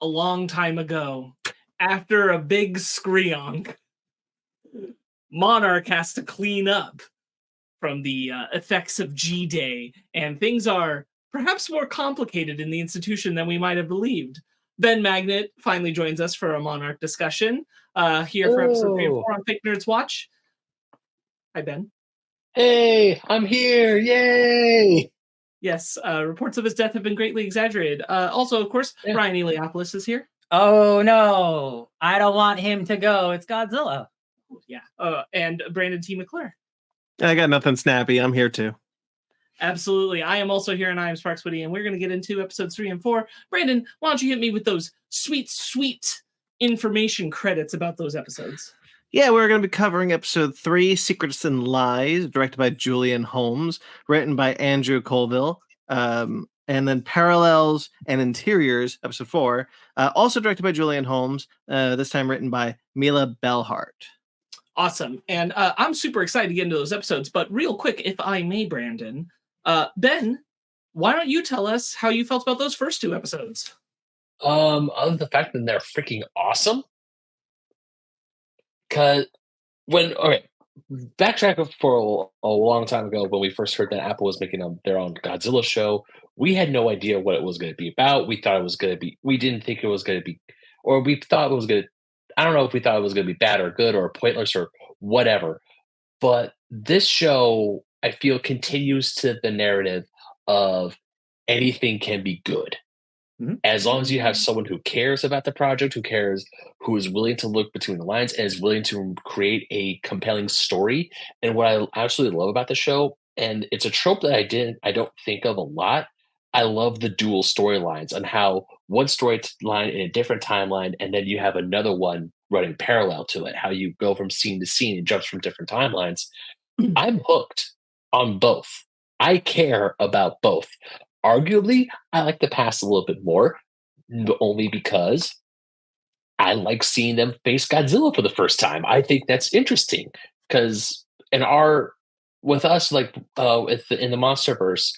A long time ago, after a big screonk, Monarch has to clean up from the effects of G-Day, and things are perhaps more complicated in the institution than we might have believed. Ben Magnet finally joins us for a Monarch discussion here for episode 3 and 4 on Fake Nerds Watch. Hi, Ben. Hey, I'm here. Yay! Yes, reports of his death have been greatly exaggerated. Also, of course, Ryan Eliopoulos is here. Oh, no. I don't want him to go. It's Godzilla. Yeah. And Brandon T. McClure. I got nothing snappy. I'm here too. Absolutely. I am also here, and I am Sparkz, and we're going to get into episodes 3 and 4. Brandon, why don't you hit me with those sweet, sweet information credits about those episodes? Yeah, we're going to be covering episode 3, Secrets and Lies, directed by Julian Holmes, written by Andrew Colville, and then Parallels and Interiors, episode 4, also directed by Julian Holmes, this time written by Mila Bellhart. Awesome. And I'm super excited to get into those episodes, but real quick, if I may, Brandon, Ben, why don't you tell us how you felt about those first 2 episodes? Other than the fact that they're freaking awesome. Because backtrack for a long time ago when we first heard that Apple was making their own Godzilla show, we had no idea what it was going to be about. We thought it was going to be, we didn't think it was going to be, or we thought it was going to, I don't know if we thought it was going to be bad or good or pointless or whatever. But this show, I feel, continues to the narrative of anything can be good. As long as you have someone who cares about the project, who is willing to look between the lines and is willing to create a compelling story. And what I absolutely love about the show, and it's a trope that I don't think of a lot. I love the dual storylines and how one storyline in a different timeline, and then you have another one running parallel to it, how you go from scene to scene and jumps from different timelines. I'm hooked on both. I care about both. Arguably, I like the past a little bit more, only because I like seeing them face Godzilla for the first time. I think that's interesting because with us, like in the Monsterverse,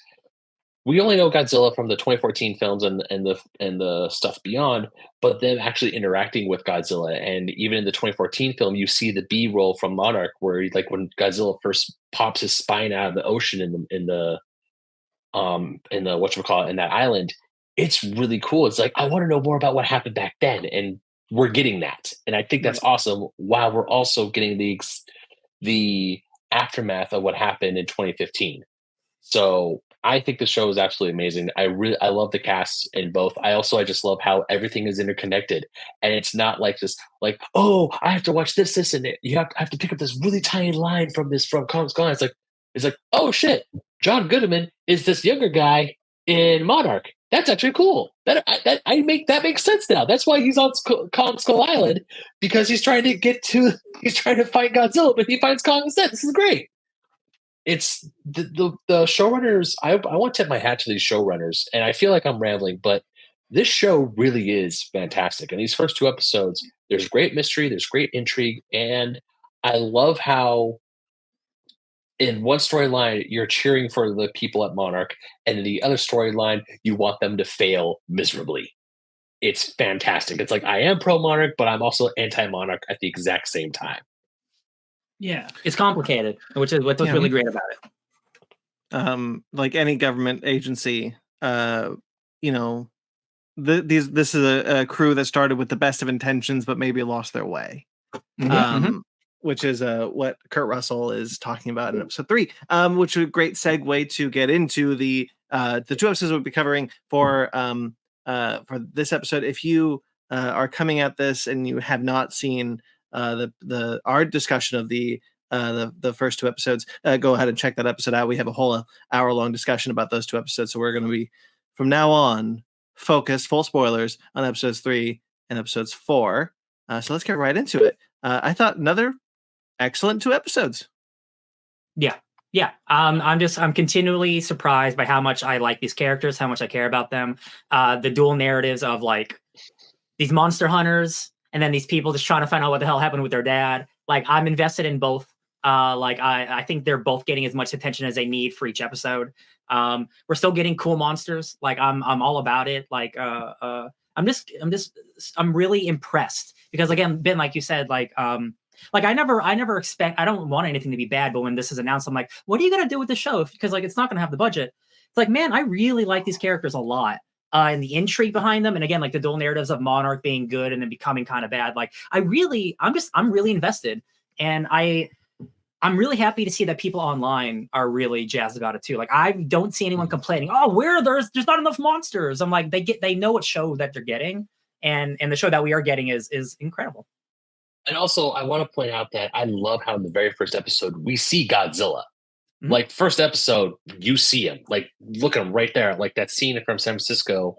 we only know Godzilla from the 2014 films and the stuff beyond, but them actually interacting with Godzilla. And even in the 2014 film, you see the B-roll from Monarch, where like when Godzilla first pops his spine out of the ocean in the whatchamacallit, in that island. It's really cool. It's like, I want to know more about what happened back then, and we're getting that, and I think that's awesome, while we're also getting the aftermath of what happened in 2015. So I think the show is absolutely amazing. I love the cast in both. I just love how everything is interconnected, and it's not like this, like, oh, I have to watch this, and I have to pick up this really tiny line from Comics Gone. It's like, oh shit, John Goodman is this younger guy in Monarch. That's actually cool. That makes sense now. That's why he's on Kong Skull Island, because he's trying to fight Godzilla, but he finds Kong instead. This is great. It's the showrunners. I want to tip my hat to these showrunners, and I feel like I'm rambling, but this show really is fantastic. And these first 2 episodes, there's great mystery, there's great intrigue, and I love how in one storyline, you're cheering for the people at Monarch, and in the other storyline, you want them to fail miserably. It's fantastic. It's like, I am pro-Monarch, but I'm also anti-Monarch at the exact same time. Yeah. It's complicated, which is what's really great about it. Like any government agency, this is a crew that started with the best of intentions, but maybe lost their way. Which is what Kurt Russell is talking about in episode 3, which is a great segue to get into the 2 episodes we'll be covering for this episode. If you are coming at this and you have not seen our discussion of the first 2 episodes, go ahead and check that episode out. We have a whole hour-long discussion about those 2 episodes, so we're going to be, from now on, focused, full spoilers, on episodes 3 and episodes 4. So let's get right into it. I thought another excellent 2 episodes. Yeah. I'm continually surprised by how much I like these characters, how much I care about them. The dual narratives of like these monster hunters and then these people just trying to find out what the hell happened with their dad. Like, I'm invested in both Like I think they're both getting as much attention as they need for each episode. We're still getting cool monsters. Like I'm all about it. Like I'm really impressed because again, Ben, like you said, like I never expect, I don't want anything to be bad, but when this is announced, I'm like, what are you gonna do with the show? Because like it's not gonna have the budget. It's like, man, I really like these characters a lot. And the intrigue behind them, and again, like the dual narratives of Monarch being good and then becoming kind of bad. Like I'm really invested, and I'm really happy to see that people online are really jazzed about it too. Like I don't see anyone complaining, oh, there's not enough monsters. I'm like, they know what show that they're getting, and the show that we are getting is incredible. And also, I want to point out that I love how in the very first episode we see Godzilla. Mhm. Like first episode, you see him. Like look at him right there. Like that scene from San Francisco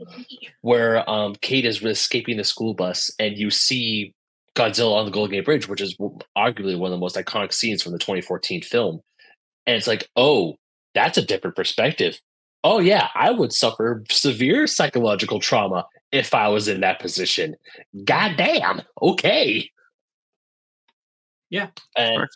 where Kate is escaping the school bus, and you see Godzilla on the Golden Gate Bridge, which is arguably one of the most iconic scenes from the 2014 film. And it's like, oh, that's a different perspective. Oh yeah, I would suffer severe psychological trauma if I was in that position. God damn. Okay. Yeah. And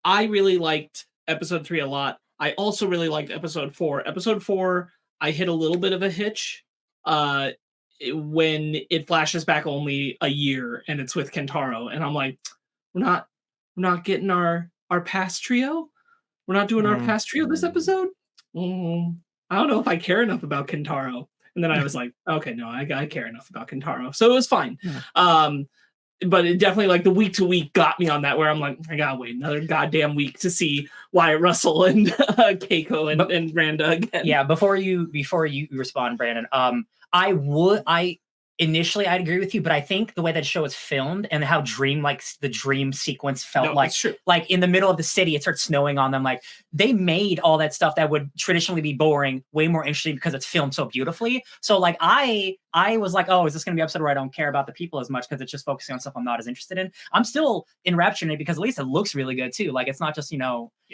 I really liked episode 3 a lot. I also really liked episode 4. Episode 4, I hit a little bit of a hitch when it flashes back only a year and it's with Kentaro, and I'm like, we're not getting our past trio. We're not doing our past trio this episode. I don't know if I care enough about Kentaro. And then I was like, okay, no, I care enough about Kentaro, so it was fine. Yeah. But it definitely, like, the week to week got me on that, where I'm like, I gotta wait another goddamn week to see Wyatt Russell and Keiko and Randa again. Yeah, before you respond, Brandon, initially I'd agree with you, but I think the way that show is filmed and how the dream sequence felt like in the middle of the city, it starts snowing on them. Like they made all that stuff that would traditionally be boring way more interesting because it's filmed so beautifully. So like I was like, oh, is this going to be an episode where I don't care about the people as much because it's just focusing on stuff I'm not as interested in? I'm still enraptured in it because at least it looks really good too. Like it's not just,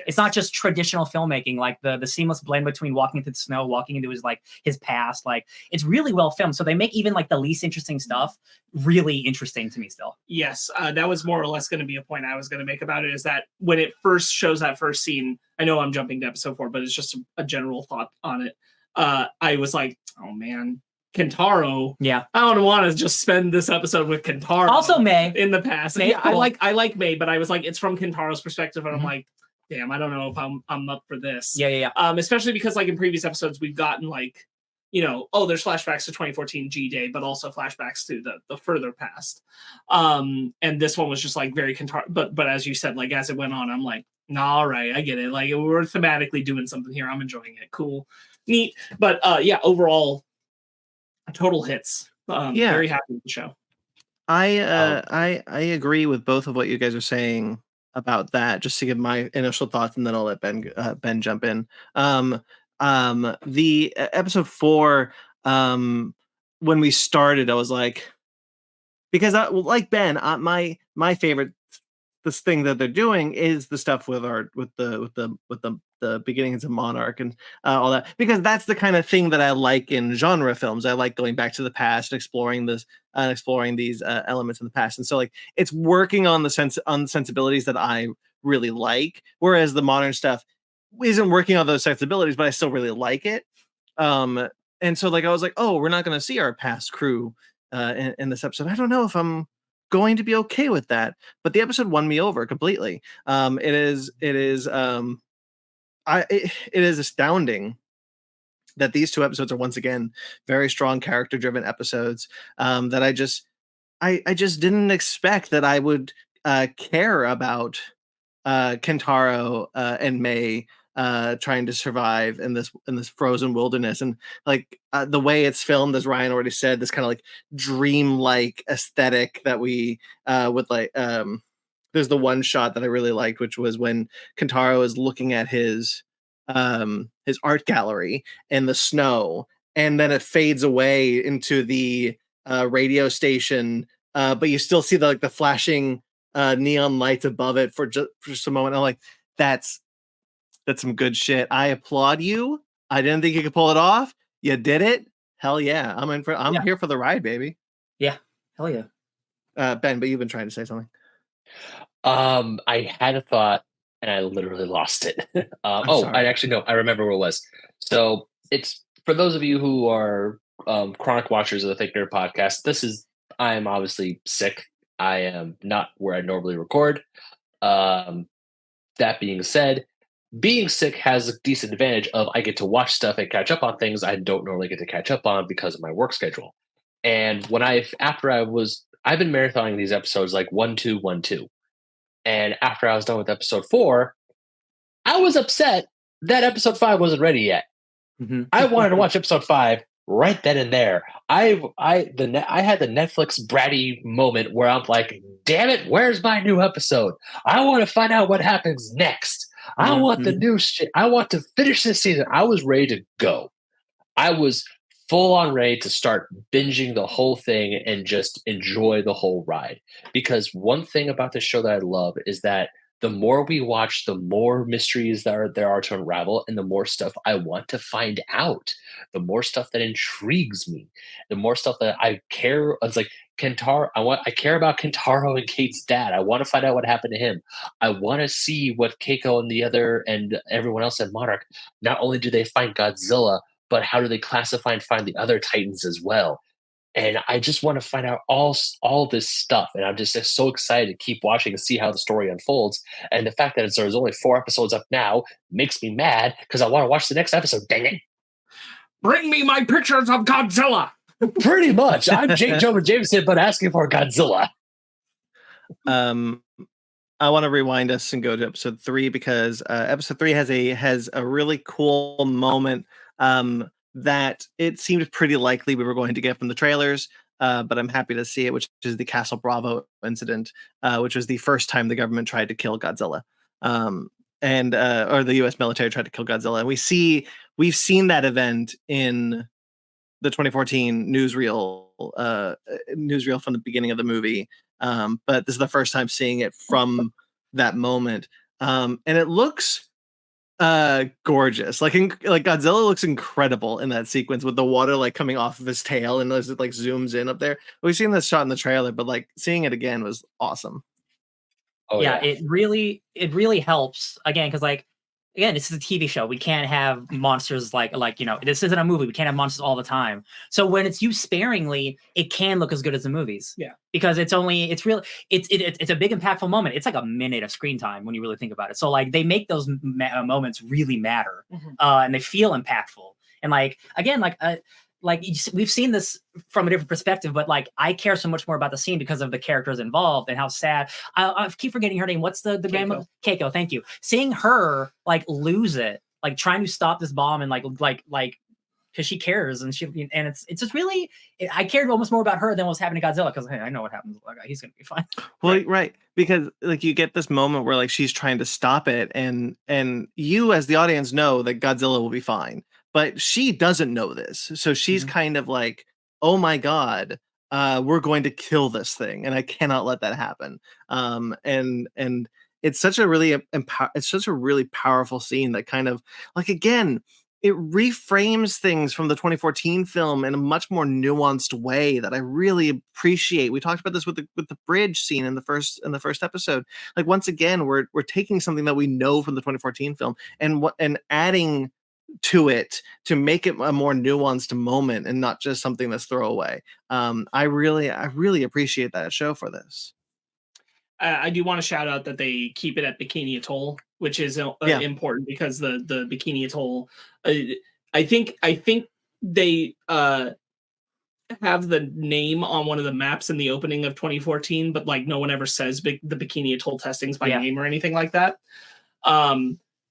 it's not just traditional filmmaking, like the seamless blend between walking into the snow, walking into his past. Like it's really well filmed. So they make even like the least interesting stuff really interesting to me still. Yes, that was more or less going to be a point I was going to make about it, is that when it first shows that first scene, I know I'm jumping to episode 4, but it's just a general thought on it. I was like, oh man, Kentaro. Yeah, I don't want to just spend this episode with Kentaro. Also May in the past. May, yeah, cool. I like May, but I was like, it's from Kentaro's perspective, and I'm like, damn, I don't know if I'm up for this. Yeah. Especially because like in previous episodes we've gotten like, there's flashbacks to 2014 G-Day, but also flashbacks to the further past. And this one was just like very Kentaro, but as you said, like as it went on, I'm like, nah, all right, I get it. Like we're thematically doing something here. I'm enjoying it. Cool, neat. But yeah, overall, total hits. Very happy with the show. I agree with both of what you guys are saying about that. Just to give my initial thoughts, and then I'll let Ben jump in. The episode 4, when we started, I was like, because like Ben, my favorite this thing that they're doing is the stuff with the beginnings of Monarch and all that, because that's the kind of thing that I like in genre films. I like going back to the past, exploring these elements in the past, and so like it's working on the sensibilities that I really like, whereas the modern stuff isn't working on those sensibilities, but I still really like it. And so like I was like, oh, we're not going to see our past crew in this episode. I don't know if I'm going to be okay with that, but the episode won me over completely. It is astounding that these two episodes are once again very strong character driven episodes, that I just didn't expect that I would care about Kentaro and May trying to survive in this frozen wilderness. And like the way it's filmed, as Ryan already said, this kind of like dream-like aesthetic that we would like. There's the one shot that I really liked, which was when Kentaro is looking at his art gallery in the snow, and then it fades away into the radio station, but you still see the flashing neon lights above it for just a moment. I'm like, that's some good shit. I applaud you. I didn't think you could pull it off. You did it. Hell yeah. I'm here for the ride, baby. Yeah. Hell yeah. Ben, but you've been trying to say something. I had a thought and I literally lost it. Sorry. I actually know. I remember what it was. So it's for those of you who are chronic watchers of the Think Nerd podcast. I am obviously sick. I am not where I normally record. Um, that being said, being sick has a decent advantage of I get to watch stuff and catch up on things I don't normally get to catch up on because of my work schedule. And I've been marathoning these episodes like 1, 2, 1, 2. And after I was done with episode 4, I was upset that episode 5 wasn't ready yet. Mm-hmm. I wanted to watch episode 5 right then and there. I had the Netflix bratty moment where I'm like, damn it, where's my new episode? I want to find out what happens next. I want the new shit. I want to finish this season. I was ready to go. I was full on ready to start binging the whole thing and just enjoy the whole ride. Because one thing about this show that I love is that the more we watch, the more mysteries there are to unravel, and the more stuff I want to find out, the more stuff that intrigues me, the more stuff that I care. It's like Kentaro. I care about Kentaro and Kate's dad. I want to find out what happened to him. I want to see what Keiko and everyone else at Monarch. Not only do they find Godzilla, but how do they classify and find the other Titans as well? And I just want to find out all this stuff. And I'm just so excited to keep watching and see how the story unfolds. And the fact that there's only 4 episodes up now makes me mad because I want to watch the next episode. Dang it. Bring me my pictures of Godzilla. Pretty much. I'm Jake Jonah Jameson, but asking for Godzilla. I want to rewind us and go to episode 3 because episode 3 has a really cool moment that it seemed pretty likely we were going to get from the trailers, but I'm happy to see it, which is the Castle Bravo incident, which was the first time the government tried to kill Godzilla, or the U.S. military tried to kill Godzilla. And we've seen that event in the 2014 newsreel from the beginning of the movie, but this is the first time seeing it from that moment, and it looks gorgeous. Like Godzilla looks incredible in that sequence with the water like coming off of his tail and as it like zooms in up there. We've seen this shot in the trailer, but like seeing it again was awesome. Oh yeah, it really helps again because this is a TV show. We can't have monsters like this isn't a movie. We can't have monsters all the time. So when it's used sparingly, it can look as good as the movies. Yeah, because it's a big impactful moment. It's like a minute of screen time when you really think about it. So like they make those moments really matter, and they feel impactful. And we've seen this from a different perspective, but like I care so much more about the scene because of the characters involved and how sad. I keep forgetting her name. What's the grandmother? Keiko. Thank you. Seeing her like lose it, like trying to stop this bomb and like because she cares and it's just really I cared almost more about her than what was happening to Godzilla because hey, I know what happens. Like he's gonna be fine. Well, right, because like you get this moment where like she's trying to stop it, and you as the audience know that Godzilla will be fine. But she doesn't know this. So she's kind of like, oh my God, we're going to kill this thing. And I cannot let that happen. And it's such a really powerful scene that kind of like, again, it reframes things from the 2014 film in a much more nuanced way that I really appreciate. We talked about this with the bridge scene in the first episode. Like once again, we're taking something that we know from the 2014 film and adding to it to make it a more nuanced moment and not just something that's throwaway. I really appreciate that show for this. I do want to shout out that they keep it at Bikini Atoll, which is important because the Bikini Atoll, I think they have the name on one of the maps in the opening of 2014, but like no one ever says the Bikini Atoll testings by name or anything like that.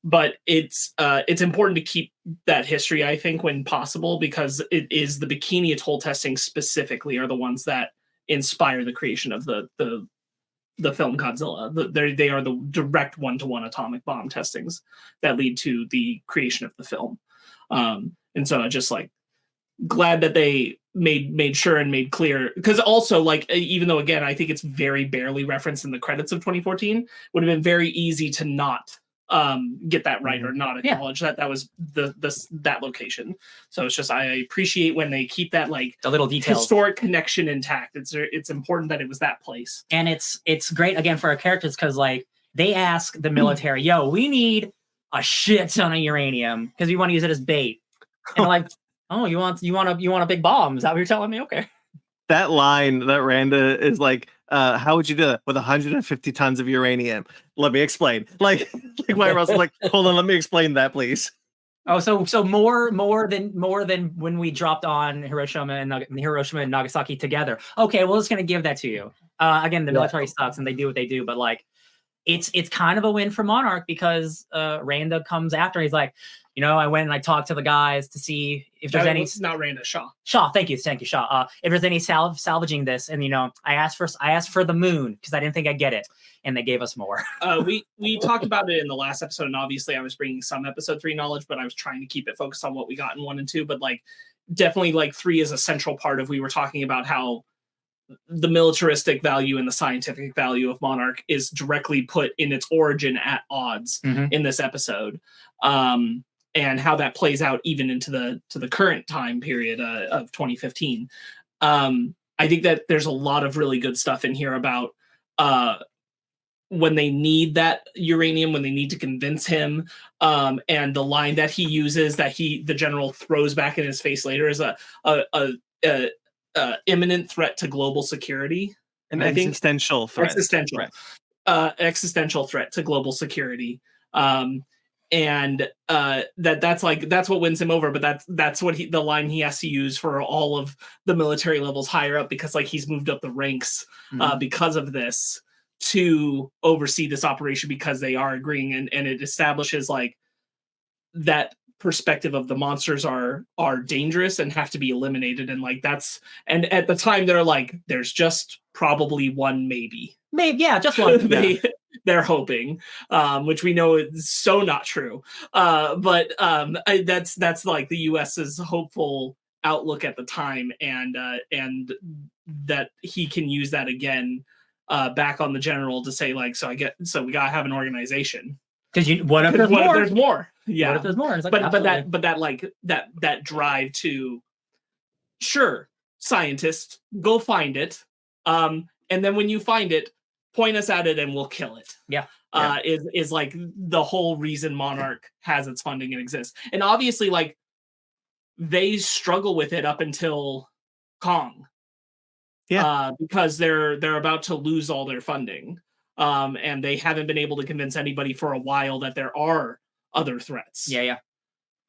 But it's important to keep that history, I think, when possible, because it is the Bikini Atoll testing specifically are the ones that inspire the creation of the film Godzilla. They are the direct one-to-one atomic bomb testings that lead to the creation of the film. And so I just like glad that they made sure and made clear, because also like even though again I think it's very barely referenced in the credits of 2014, would have been very easy to not get that right or not acknowledge that was that location. So it's just, I appreciate when they keep that like the little details, historic connection intact. It's important that it was that place. And it's great again for our characters because like they ask the military, yo, we need a shit ton of uranium because we want to use it as bait. And they're like, oh, you want a big bomb? Is that what you're telling me? Okay. That line that Randa is like, how would you do that with 150 tons of uranium? Let me explain. Like White Russell's like, hold on, let me explain that, please. Oh, so more than when we dropped on Hiroshima and Nagasaki together. Okay, well, it's gonna give that to you. Again, the military sucks and they do what they do, but like, it's kind of a win for Monarch because Randa comes after. He's like, I went and I talked to the guys to see if there's any. Not Randa, Shaw. Thank you, Shaw. If there's any salvaging this, and I asked for the moon because I didn't think I'd get it, and they gave us more. We talked about it in the last episode, and obviously I was bringing some episode 3 knowledge, but I was trying to keep it focused on what we got in 1 and 2. But like, definitely like 3 is a central part of. We were talking about how the militaristic value and the scientific value of Monarch is directly put in its origin at odds in this episode. And how that plays out even into the current time period of 2015. I think that there's a lot of really good stuff in here about when they need that uranium, when they need to convince him, and the line that he uses that the general throws back in his face later is a imminent threat to global security. An existential threat. Existential threat to global security. And that's what wins him over, but that's what the line he has to use for all of the military levels higher up, because like he's moved up the ranks because of this to oversee this operation, because they are agreeing, and it establishes like that perspective of the monsters are dangerous and have to be eliminated, and like and at the time they're like, there's just probably one, maybe just one. They're hoping, which we know is so not true. But that's like the U.S.'s hopeful outlook at the time, and that he can use that again back on the general to say like, so we gotta have an organization. Because what if there's more? Yeah. What if there's more? It's like, but that drive to, sure, scientists, go find it, and then when you find it, point us at it and we'll kill it. Is like the whole reason Monarch has its funding and exists. And obviously, like, they struggle with it up until Kong. Because they're about to lose all their funding. And they haven't been able to convince anybody for a while that there are other threats.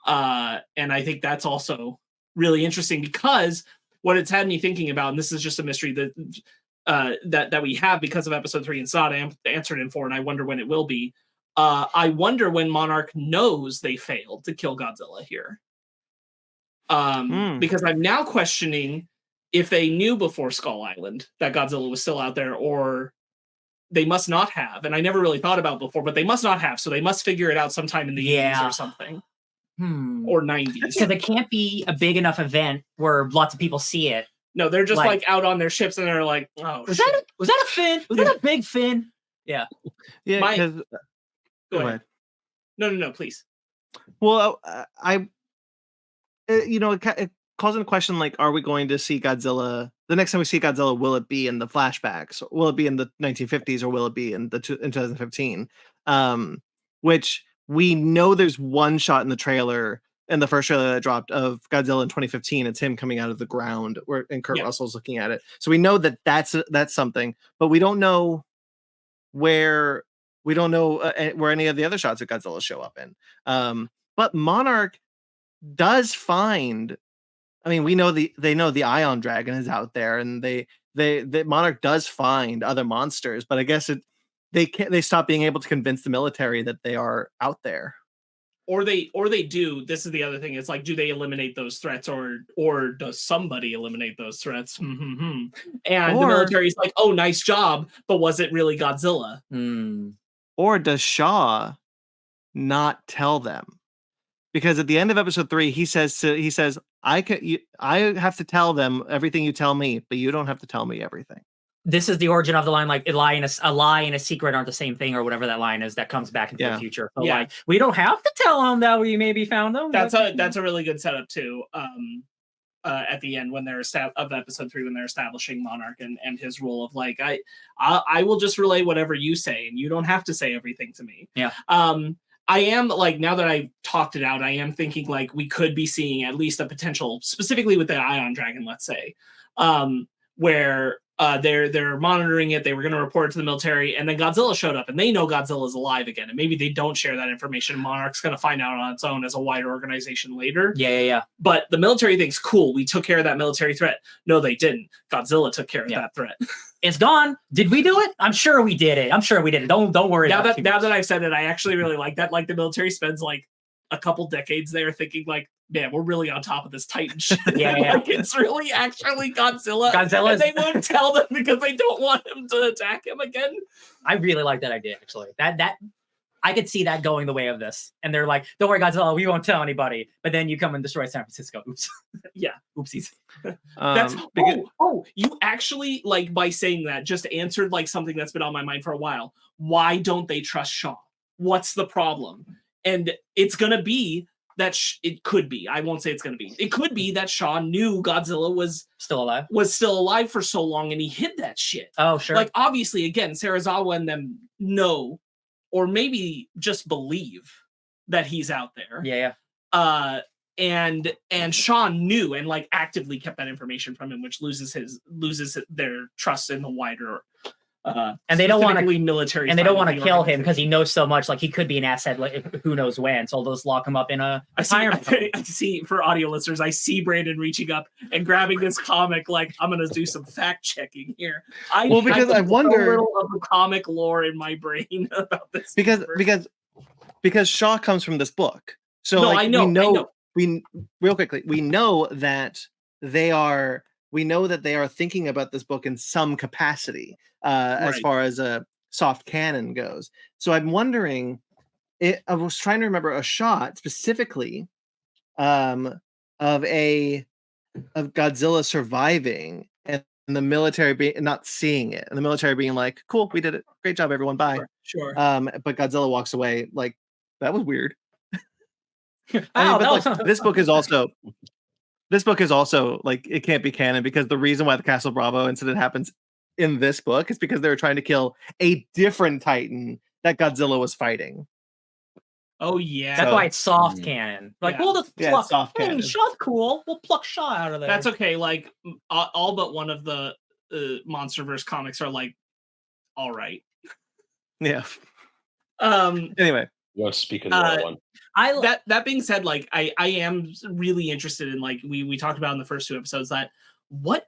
And I think that's also really interesting, because what it's had me thinking about, and this is just a mystery that we have because of episode 3 and it's not answered in 4, and I wonder when it will be. I wonder when Monarch knows they failed to kill Godzilla here. Because I'm now questioning if they knew before Skull Island that Godzilla was still out there, or they must not have. And I never really thought about before, but they must not have. So they must figure it out sometime in the 80s or something. Or 90s. Because it can't be a big enough event where lots of people see it. No, they're just like out on their ships, and they're like, "Oh, was that a fin? Was that a big fin?" Yeah. Go ahead. No, please. Well, it calls into question, like, are we going to see Godzilla the next time we see Godzilla? Will it be in the flashbacks? Will it be in the 1950s, or will it be in 2015? Which we know there's one shot in the trailer. And the first trailer that dropped of Godzilla in 2015, it's him coming out of the ground, and Kurt Russell's looking at it. So we know that's something, but we don't know where any of the other shots of Godzilla show up in. But Monarch does find. I mean, they know the Ion Dragon is out there, and Monarch does find other monsters, but I guess they stop being able to convince the military that they are out there. Or they do. This is the other thing. It's like, do they eliminate those threats, or does somebody eliminate those threats? And the military's like, oh, nice job, but was it really Godzilla? Or does Shaw not tell them? Because at the end of episode 3, he says, I have to tell them everything you tell me, but you don't have to tell me everything. this is the origin of the line, like a lie and a secret aren't the same thing, or whatever that line is that comes back into the future. So like, we don't have to tell them that we maybe found them. That's a really good setup too. At the end when they're of episode 3, when they're establishing Monarch and his role of like, I will just relay whatever you say, and you don't have to say everything to me. Yeah. I am like, now that I've talked it out, I am thinking like we could be seeing at least a potential, specifically with the Ion Dragon, let's say, where they're monitoring it. They were going to report it to the military, and then Godzilla showed up, and they know Godzilla's alive again, and maybe they don't share that information. Monarch's going to find out on its own as a wider organization later. Yeah. But the military thinks, cool, we took care of that military threat. No, they didn't. Godzilla took care of that threat. It's gone. Did we do it? I'm sure we did it. Don't worry. Now that I've said it, I actually really like that. Like the military spends like a couple decades there thinking like, man, we're really on top of this Titan shit. Yeah. Like it's really actually Godzilla. And they won't tell them because they don't want him to attack him again. I really like that idea, actually. That I could see that going the way of this. And they're like, don't worry, Godzilla, we won't tell anybody. But then you come and destroy San Francisco. Oops. Yeah. Oopsies. That's you actually, like, by saying that, just answered like something that's been on my mind for a while. Why don't they trust Shaw? What's the problem? And it's gonna be that it could be. I won't say it's gonna be. It could be that Shaw knew Godzilla was still alive for so long, and he hid that shit. Oh, sure. Like obviously, again, Serizawa and them know, or maybe just believe that he's out there. Yeah. And Sean knew and like actively kept that information from him, which loses their trust in the wider. And they don't want to military, and they don't want to kill him because he knows so much. Like he could be an asset, like who knows when. So they'll just lock him up in a retirement. I see for audio listeners. I see Brandon reaching up and grabbing this comic. Like I'm gonna do some fact checking here. I wonder a little of the comic lore in my brain about this because Shaw comes from this book. So no, like, I know. We real quickly we know that they are thinking about this book in some capacity as far as a soft canon goes. So I'm wondering, I was trying to remember a shot specifically of Godzilla surviving and the military not seeing it, and the military being like, cool, we did it, great job everyone, bye. Sure. But Godzilla walks away like, that was weird. Like, this book is also like, it can't be canon because the reason why the Castle Bravo incident happens in this book is because they were trying to kill a different Titan that Godzilla was fighting. Oh yeah, that's why it's soft canon. Like we'll just pluck. Soft canon. Shaw's cool. We'll pluck Shaw out of there. That's okay. Like all but one of the Monsterverse comics are like, all right. Yeah. You Anyway. want to speak of the other one? That being said, like I am really interested in, like we talked about in the first 2 episodes, that what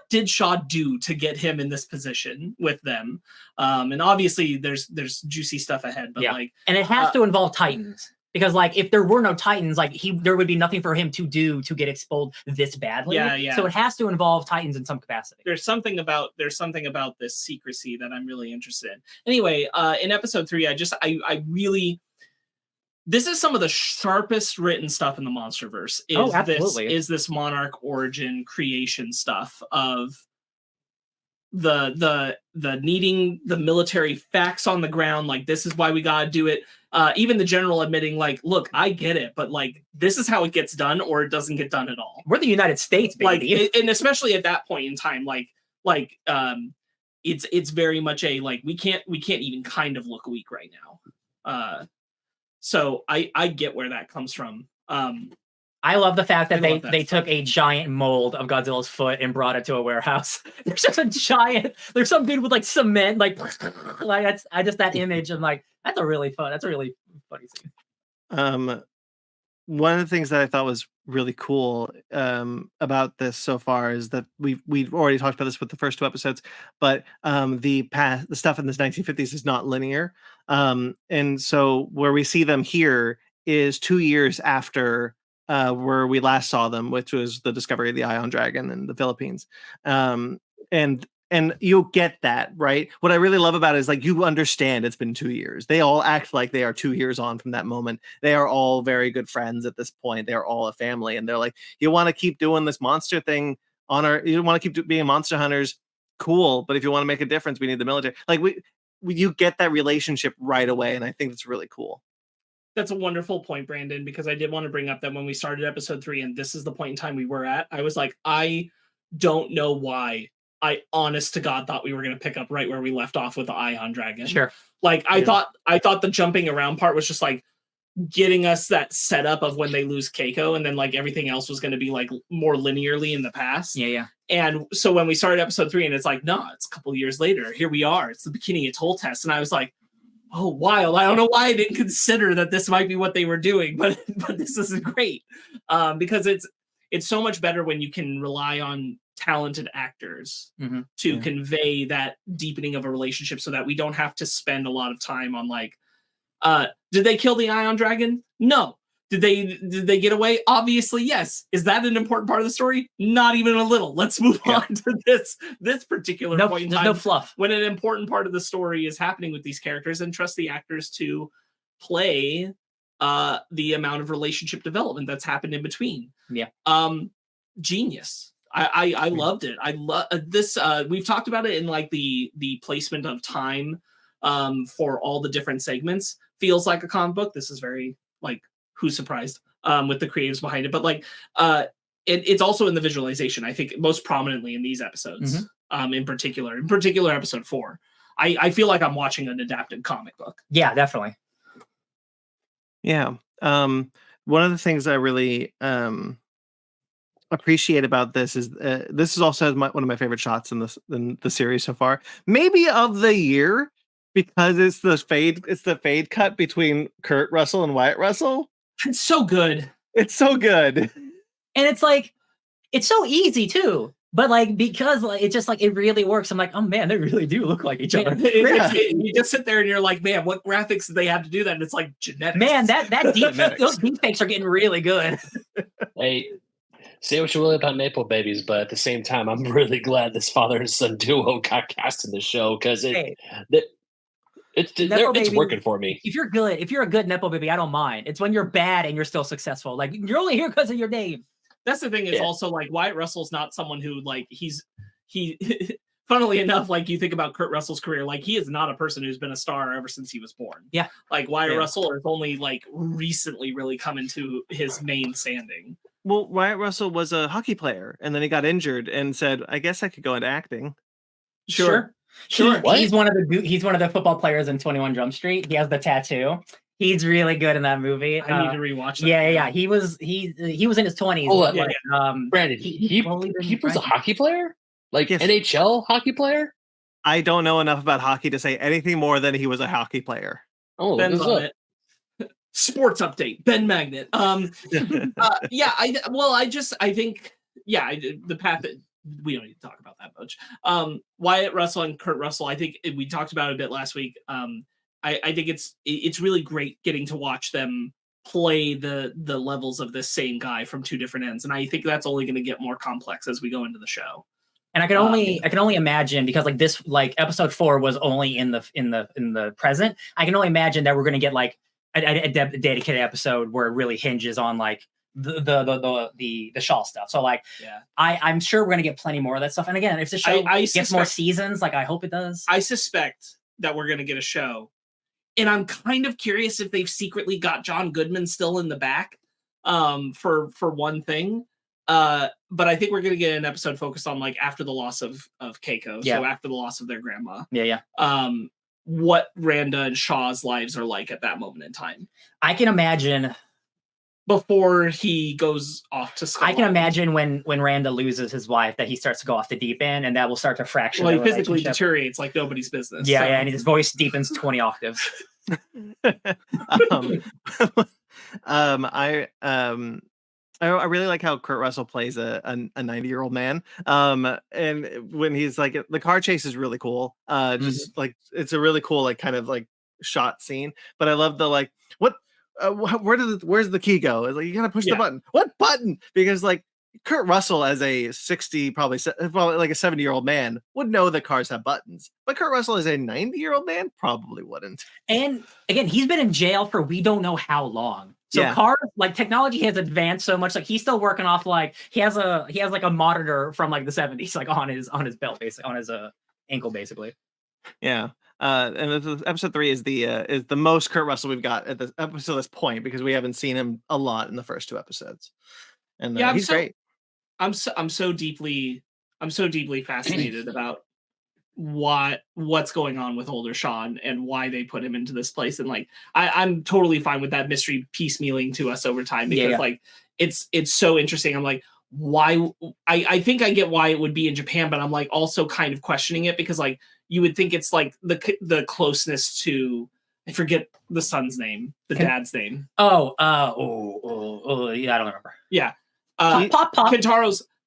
did Shaw do to get him in this position with them? And obviously there's juicy stuff ahead, but and it has to involve Titans, because like if there were no Titans, like there would be nothing for him to do to get exposed this badly. Yeah. So it has to involve Titans in some capacity. There's something about this secrecy that I'm really interested in. Anyway, in episode 3, I really. This is some of the sharpest written stuff in the Monsterverse. Is this Monarch origin creation stuff of the needing the military facts on the ground, like this is why we gotta do it. Even the general admitting, like, look, I get it, but like this is how it gets done, or it doesn't get done at all. We're the United States, baby. Like, and especially at that point in time, it's very much a like we can't even kind of look weak right now. So I get where that comes from. I love the fact that they took a giant mold of Godzilla's foot and brought it to a warehouse. There's just there's some dude with like cement, like that image. I'm like, that's a really funny scene. One of the things that I thought was really cool about this so far is that we've already talked about this with the first 2 episodes, but the stuff in this 1950s is not linear. And so where we see them here is 2 years after where we last saw them, which was the discovery of the Ion Dragon in the Philippines. And you'll get that, right? What I really love about it is like, you understand it's been 2 years. They all act like they are 2 years on from that moment. They are all very good friends at this point. They're all a family. And they're like, you want to keep doing this monster thing you want to keep being monster hunters. cool, but if you want to make a difference, we need the military. Like you get that relationship right away, and I think it's really cool. That's a wonderful point, Brandon, because I did want to bring up that when we started episode 3, and this is the point in time we were at, I was like, I don't know why. I honest to God thought we were going to pick up right where we left off with the Ion Dragon. Sure. Like I thought the jumping around part was just like getting us that setup of when they lose Keiko, and then like everything else was going to be like more linearly in the past. Yeah. And so when we started episode 3 and it's like, no, it's a couple of years later, here we are. It's the Bikini Atoll test. And I was like, oh, wild. I don't know why I didn't consider that this might be what they were doing, but this is great. Because it's so much better when you can rely on talented actors to convey that deepening of a relationship, so that we don't have to spend a lot of time on like, did they kill the Ion Dragon? No. Did they get away? Obviously, yes. Is that an important part of the story? Not even a little. Let's move on to this particular point in time. No fluff. When an important part of the story is happening with these characters, and trust the actors to play the amount of relationship development that's happened in between. Yeah. Genius. I loved it. I love this. We've talked about it in like the placement of time for all the different segments. Feels like a comic book. This is very like, who's surprised with the creatives behind it, but like it's also in the visualization, I think, most prominently in these episodes. In particular episode 4, I feel like I'm watching an adapted comic book. Yeah, definitely. Yeah. One of the things I really appreciate about this is this is also one of my favorite shots in the series so far, maybe of the year, because it's the fade cut between Kurt Russell and Wyatt Russell. It's so good. It's so good. And it's like, it's so easy too. But like, because like, it just like, it really works. I'm like, oh man, they really do look like each other. You just sit there and you're like, man, what graphics did they have to do that? And it's like genetics. Man, that deep, those deepfakes are getting really good. Hey, say what you will about Maple Babies, but at the same time, I'm really glad this father and son duo got cast in the show, because it's working for me. If you're a good Nepo baby, I don't mind. It's when you're bad and you're still successful. Like, you're only here because of your name. That's the thing, is also like Wyatt Russell's not someone who like he funnily enough, like you think about Kurt Russell's career, like he is not a person who's been a star ever since he was born. Yeah. Like Wyatt Russell has only like recently really come into his main standing. Well, Wyatt Russell was a hockey player, and then he got injured and said, I guess I could go into acting. Sure. He's one of the football players in 21 Jump Street. He has the tattoo. He's really good in that movie. I need to rewatch that. Yeah. He was in his 20s. Oh, Brandon, he was a hockey player? Like NHL hockey player? I don't know enough about hockey to say anything more than he was a hockey player. Oh, Ben's on it. Sports update. Ben Magnet. The path that we don't need to talk about that much. Wyatt Russell and Kurt Russell, I think we talked about it a bit last week. I think it's really great getting to watch them play the levels of this same guy from two different ends, and I think that's only going to get more complex as we go into the show. And I can only imagine, because like this, like episode 4 was only in the present. I can only imagine that we're going to get like a dedicated episode where it really hinges on like the Shaw stuff. So like, I'm sure we're going to get plenty more of that stuff. And again, if the show gets more seasons, like I hope it does. I suspect that we're going to get a show, and I'm kind of curious if they've secretly got John Goodman still in the back for one thing. But I think we're going to get an episode focused on like after the loss of Keiko. So after the loss of their grandma. Yeah. What Randa and Shaw's lives are like at that moment in time. I can imagine before he goes off to Skull. I can imagine when Randa loses his wife that he starts to go off the deep end, and that will start to fracture. Well, he physically deteriorates like nobody's business. Yeah, and his voice deepens 20 octaves. I really like how Kurt Russell plays a 90-year-old man. And when he's like, the car chase is really cool. Just like, it's a really cool, like kind of like shot scene. But I love the like, where's the key go? It's like, you gotta push the button. What button? Because like Kurt Russell as a 60, probably like a 70-year-old man would know that cars have buttons. But Kurt Russell as a 90-year-old man probably wouldn't. And again, he's been in jail for we don't know how long. So cars, like technology has advanced so much. Like he's still working off like he has like a monitor from like the 70s, like on his belt, basically on his ankle, basically. Yeah. And episode 3 is the most Kurt Russell we've got at this point, because we haven't seen him a lot in the first 2 episodes. And he's great. I'm so deeply fascinated about what's going on with older Sean and why they put him into this place. And like I'm totally fine with that mystery piecemealing to us over time, because like it's so interesting. I'm like, why? I think I get why it would be in Japan, but I'm like also kind of questioning it, because like you would think it's like the closeness to, I forget the son's name, the dad's name. Yeah, I don't remember. Yeah. Pop.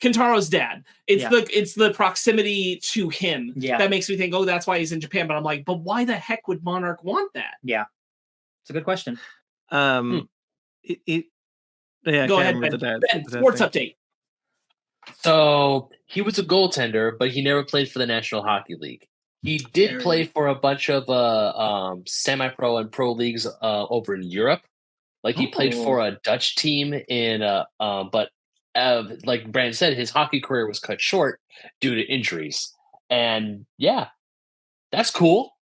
Kentaro's dad. It's the proximity to him that makes me think, oh, that's why he's in Japan. But I'm like, but why the heck would Monarch want that? Yeah, it's a good question. Go ahead, Ben. Sports update. So he was a goaltender, but he never played for the National Hockey League. He did play for a bunch of semi-pro and pro leagues over in Europe. Like he played for a Dutch team in but like Brandon said, his hockey career was cut short due to injuries. And yeah, that's cool.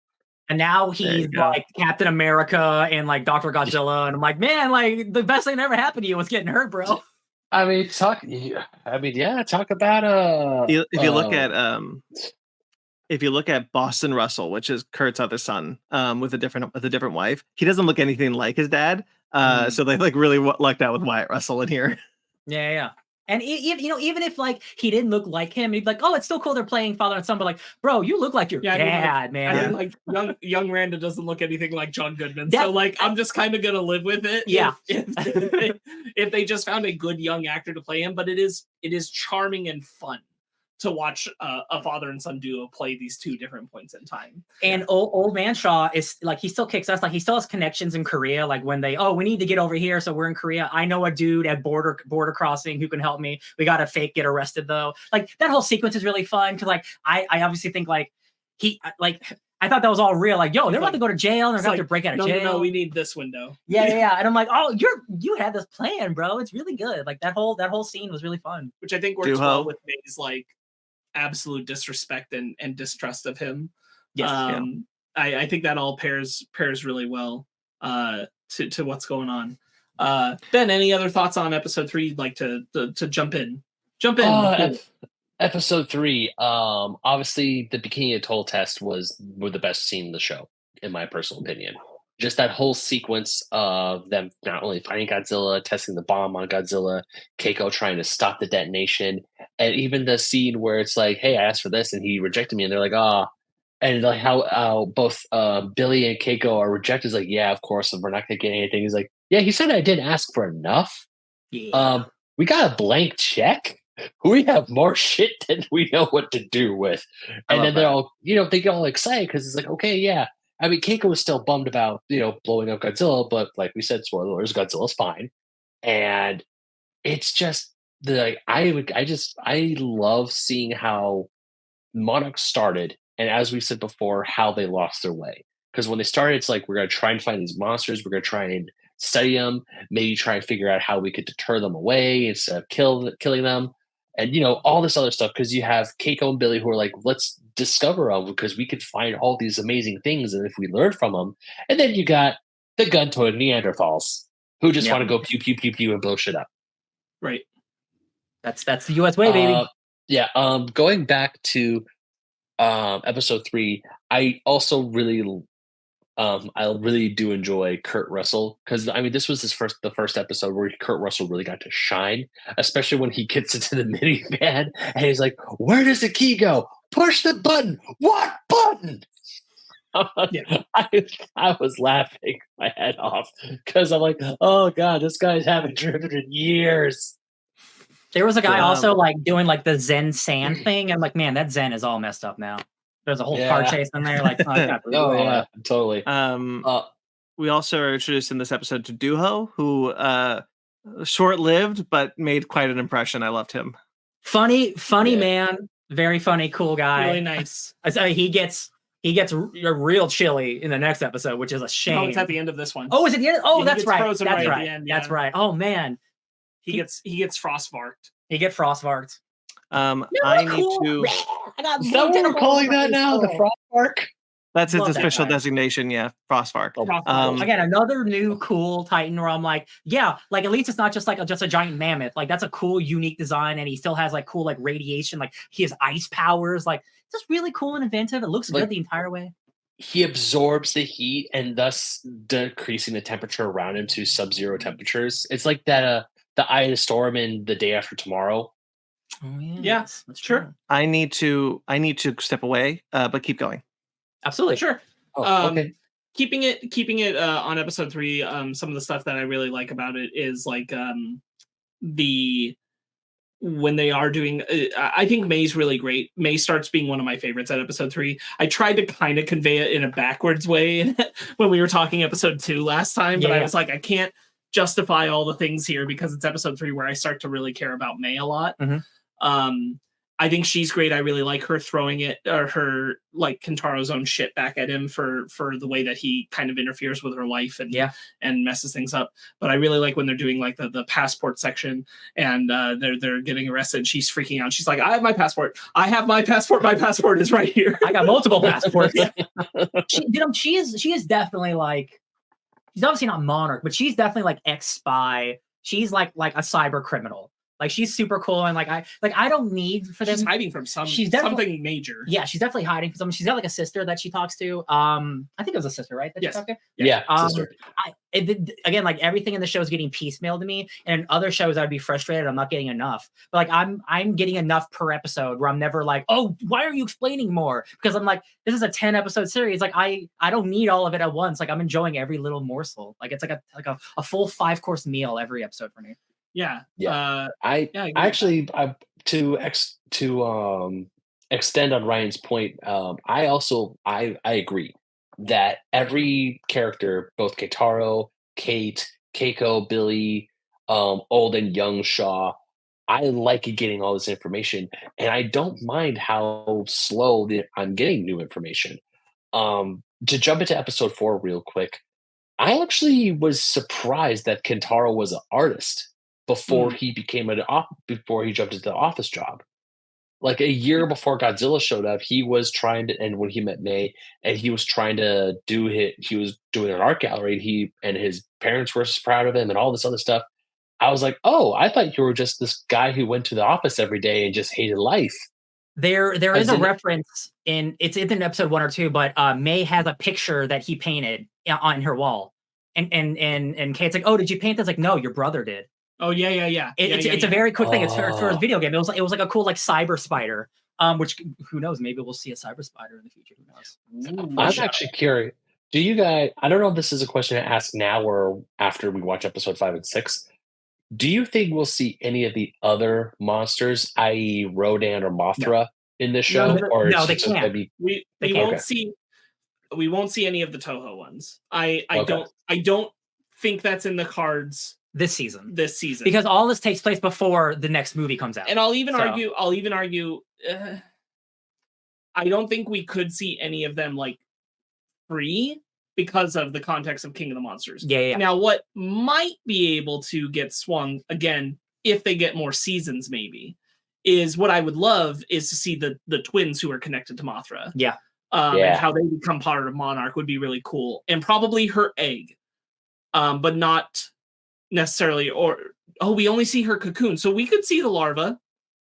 And now he's like Captain America and like Dr. Godzilla. And I'm like, man, like the best thing that ever happened to you was getting hurt, bro. I mean, talk about if you look at Boston Russell, which is Kurt's other son, with a different wife, he doesn't look anything like his dad. So they like really lucked out with Wyatt Russell in here. Yeah. And even if like he didn't look like him, he'd be like, oh, it's still cool they're playing father and son, but like, bro, you look like your dad, man. I mean, like young Randa doesn't look anything like John Goodman, so like I'm just kind of gonna live with it. Yeah, if they just found a good young actor to play him, but it is charming and fun to watch a father and son duo play these 2 different points in time. And old man Shaw is like, he still kicks us. Like he still has connections in Korea. Like when we need to get over here, so we're in Korea. I know a dude at border crossing who can help me. We got to fake get arrested though. Like that whole sequence is really fun, because like I obviously think like I thought that was all real. Like, yo, they're about to go to jail. They're about to break out of jail. No, we need this window. Yeah. And I'm like, oh, you had this plan, bro. It's really good. Like that whole scene was really fun. Which I think works well with May's like absolute disrespect and distrust of him. Yes, I think that all pairs really well to what's going on. Ben, any other thoughts on episode 3 you'd like to jump in? Episode 3, obviously the Bikini Atoll test were the best scene in the show, in my personal opinion. Just that whole sequence of them not only finding Godzilla, testing the bomb on Godzilla, Keiko trying to stop the detonation, and even the scene where it's like, hey, I asked for this and he rejected me, and they're like, and like how both Billy and Keiko are rejected. Is like, yeah, of course, we're not gonna get anything. He's like, yeah, he said I didn't ask for enough. Yeah. We got a blank check. We have more shit than we know what to do with. And then they're all, they get all excited because it's like, okay, yeah. I mean, Keiko was still bummed about, blowing up Godzilla, but like we said, spoilers, Godzilla's fine. And it's just I love seeing how Monarch started. And as we said before, how they lost their way. Because when they started, it's like, we're going to try and find these monsters. We're going to try and study them, maybe try and figure out how we could deter them away instead of killing them. And, all this other stuff, because you have Keiko and Billy who are like, let's discover them because we could find all these amazing things. And if we learn from them, and then you got the gun-toted Neanderthals who just want to go pew, pew, pew, pew and blow shit up. Right. That's the US way, baby. Going back to episode 3, I also really do enjoy Kurt Russell, because I mean this was the first episode where Kurt Russell really got to shine, especially when he gets into the minivan and he's like, where does the key go? Push the button. What button? I was laughing my head off because I'm like, oh god, this guy's haven't driven in years. There was a guy also like doing like the Zen sand thing. I'm like, man, that Zen is all messed up now. There's a whole car chase in there. Like, totally. We also are introduced in this episode to Duho, who short-lived but made quite an impression. I loved him. Funny man, very funny, cool guy. Really nice. He gets he gets real chilly in the next episode, which is a shame. No, it's at the end of this one. Oh, is it the end? Oh, that's right. That's right. right. At the end, That's right. Oh man, he gets Frost Varked. He gets Frost Varked. I need to. Is that what we're calling that now? The Frost Vark? That's its official designation. Yeah, Frost Vark. Again, another new cool Titan where I'm like, yeah, like at least it's not just like just a giant mammoth. Like that's a cool, unique design, and he still has like cool like radiation. Like he has ice powers. Like it's just really cool and inventive. It looks good the entire way. He absorbs the heat and thus decreasing the temperature around him to sub-zero temperatures. It's like that the Eye of the Storm in The Day After Tomorrow. Oh yeah, yes, that's sure. I need to step away, but keep going. Absolutely, sure. Okay. Keeping it on episode 3. Some of the stuff that I really like about it is like when they are doing. I think May's really great. May starts being one of my favorites at episode 3. I tried to kind of convey it in a backwards way when we were talking episode 2 last time, but I was like, I can't justify all the things here because it's episode 3 where I start to really care about May a lot. I think she's great. I really like her throwing it, or her like Kentaro's own shit back at him for the way that he kind of interferes with her life and messes things up. But I really like when they're doing like the passport section and they're getting arrested. She's freaking out. She's like, I have my passport. I have my passport. My passport is right here. I got multiple passports. She is definitely like, she's obviously not Monarch, but she's definitely like ex-spy. She's like a cyber criminal. Like she's super cool, and I don't need for them. She's hiding from something major. Yeah, she's definitely hiding from something. She's got like a sister that she talks to. I think it was a sister, right? That yes. She talked to? Yeah. Sister. Again, like everything in the show is getting piecemeal to me, and in other shows I'd be frustrated. I'm not getting enough, but like I'm getting enough per episode where I'm never like, oh, why are you explaining more? Because I'm like, this is a 10 episode series. Like I don't need all of it at once. Like I'm enjoying every little morsel. Like it's like a full 5-course meal every episode for me. Yeah. I actually to extend on Ryan's point. I agree that every character, both Keitaro, Kate, Keiko, Billy, old and young Shaw, I like getting all this information, and I don't mind how slow I'm getting new information. To jump into episode 4 real quick, I actually was surprised that Kentaro was an artist before he became before he jumped into the office job. Like a year before Godzilla showed up, he was trying to, and when he met May, and he was trying to he was doing an art gallery, and his parents were proud of him and all this other stuff. I was like, oh, I thought you were just this guy who went to the office every day and just hated life. There is a reference it's in episode 1 or 2, but May has a picture that he painted on her wall. And Kate's like, oh, did you paint this? Like, no, your brother did. Oh yeah. It's a very quick thing. It's for a video game. It was like a cool like cyber spider. Which who knows? Maybe we'll see a cyber spider in the future. Who knows? I'm actually curious. Do you guys? I don't know if this is a question to ask now or after we watch episode 5 and 6. Do you think we'll see any of the other monsters, i.e., Rodan or Mothra, in this show? No, they can't. We won't see. We won't see any of the Toho ones. I don't think that's in the cards. This season, because all this takes place before the next movie comes out. And I'll even argue. I don't think we could see any of them like free because of the context of King of the Monsters. Yeah. Now, what might be able to get swung again if they get more seasons, maybe, is what I would love is to see the twins who are connected to Mothra. And how they become part of Monarch would be really cool, and probably her egg, but not necessarily, we only see her cocoon, so we could see the larva.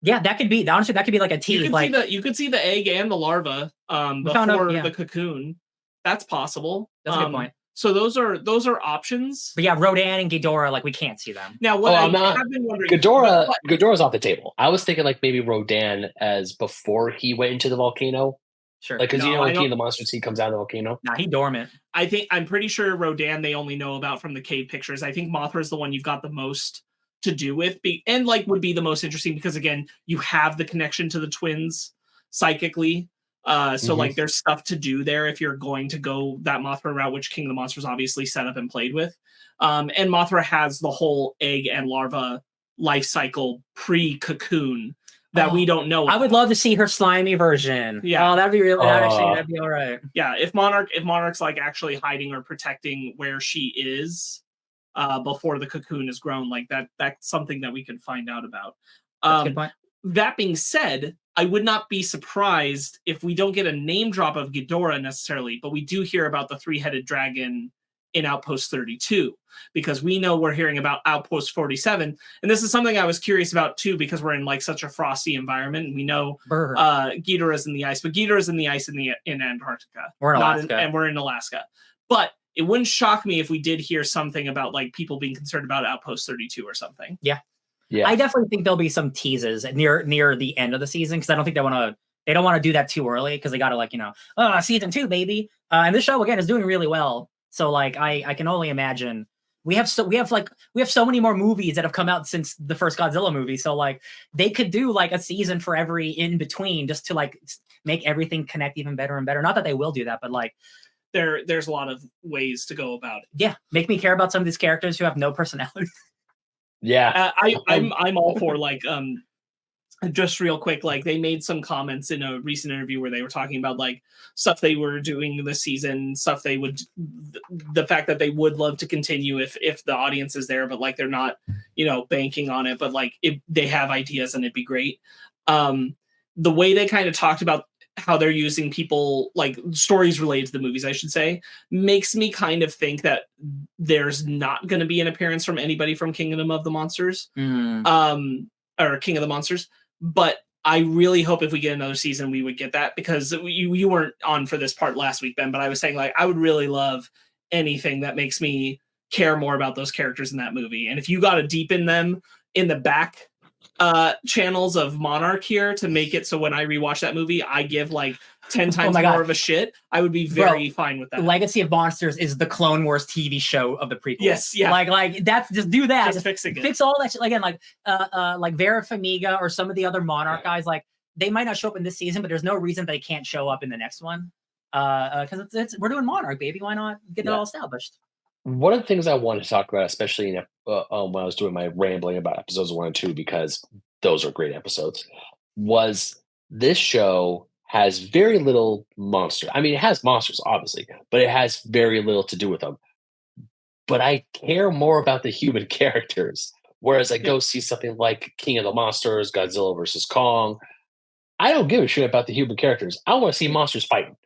That could be like a tease. You could see the egg and the larva before the cocoon. That's possible. That's a good point. So those are options. But yeah, Rodan and Ghidorah, like we can't see them. Now what I've been wondering, Ghidorah's off the table. I was thinking like maybe Rodan as before he went into the volcano. Sure. Like, because King of the Monsters, he comes out of the volcano. Nah, he's dormant. I'm pretty sure Rodan they only know about from the cave pictures. I think Mothra is the one you've got the most to do with, and like would be the most interesting because again, you have the connection to the twins psychically. So like there's stuff to do there if you're going to go that Mothra route, which King of the Monsters obviously set up and played with. And Mothra has the whole egg and larva life cycle pre-cocoon that we don't know about. I would love to see her slimy version. Yeah. Oh, that'd be really that'd be all right. Yeah, if Monarch's like actually hiding or protecting where she is before the cocoon is grown, like that's something that we could find out about. That's a good point. That being said, I would not be surprised if we don't get a name drop of Ghidorah necessarily, but we do hear about the three-headed dragon in Outpost 32, because we know we're hearing about Outpost 47. And this is something I was curious about too, because we're in like such a frosty environment. And we know Ghidorah's in the ice, but Ghidorah's in the ice in Antarctica. We're in Alaska. And we're in Alaska. But it wouldn't shock me if we did hear something about like people being concerned about Outpost 32 or something. Yeah. Yeah. I definitely think there'll be some teases near the end of the season, because I don't think they don't want to do that too early, because they got to season 2, baby. And this show again is doing really well. So like I can only imagine we have so many more movies that have come out since the first Godzilla movie. So like they could do like a season for every in between, just to like make everything connect even better and better. Not that they will do that, but like there's a lot of ways to go about it. Yeah, make me care about some of these characters who have no personality. Yeah, I'm all for like just real quick, like they made some comments in a recent interview where they were talking about like stuff they were doing this season, stuff they would, the fact that they would love to continue if the audience is there, but like they're not, banking on it, but like if they have ideas and it'd be great. The way they kind of talked about how they're using people, like stories related to the movies, I should say, makes me kind of think that there's not going to be an appearance from anybody from Kingdom of the Monsters, or King of the Monsters. But I really hope if we get another season, we would get that, because you weren't on for this part last week, Ben, but I was saying like I would really love anything that makes me care more about those characters in that movie. And if you got to deepen them in the back channels of Monarch here to make it so when I rewatch that movie, I give like 10 times more of a shit, I would be very fine with that. Legacy of Monsters is the Clone Wars TV show of the prequel. Yes, yeah. Like that's just do that. Just fixing it. Fix all that shit. Again, like Vera Farmiga or some of the other Monarch guys, like they might not show up in this season, but there's no reason they can't show up in the next one. Because we're doing Monarch, baby. Why not get it all established? One of the things I wanted to talk about, especially when I was doing my rambling about episodes 1 and 2, because those are great episodes, was this show has very little monster. I mean, it has monsters, obviously, but it has very little to do with them. But I care more about the human characters. Whereas I go see something like King of the Monsters, Godzilla versus Kong, I don't give a shit about the human characters. I want to see monsters fighting.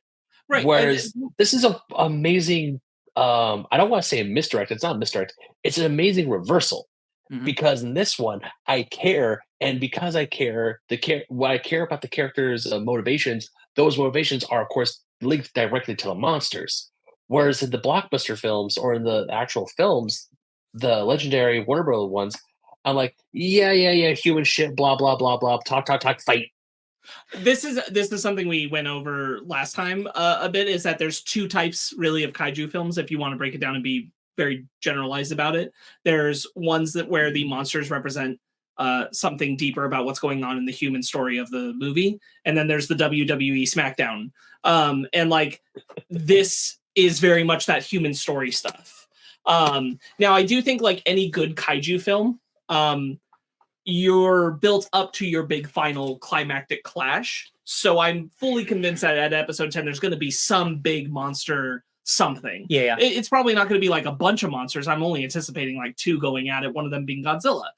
Right. Whereas this is an amazing, I don't want to say a misdirect. It's not a misdirect. It's an amazing reversal. Mm-hmm. Because in this one, I care, and because I care, what I care about the characters' motivations, those motivations are, of course, linked directly to the monsters. Whereas in the blockbuster films or in the actual films, the legendary Warner Bros. Ones, I'm like, yeah, human shit, blah blah blah blah, talk, fight. This is something we went over last time a bit. Is that there's two types really of kaiju films, if you want to break it down and be very generalized about it. There's ones where the monsters represent something deeper about what's going on in the human story of the movie, and then there's the WWE SmackDown, and like this is very much that human story stuff. Now I do think like any good kaiju film, you're built up to your big final climactic clash, so I'm fully convinced that at episode 10 there's going to be some big monster something. Yeah. It's probably not going to be like a bunch of monsters. I'm only anticipating like 2 going at it, one of them being Godzilla.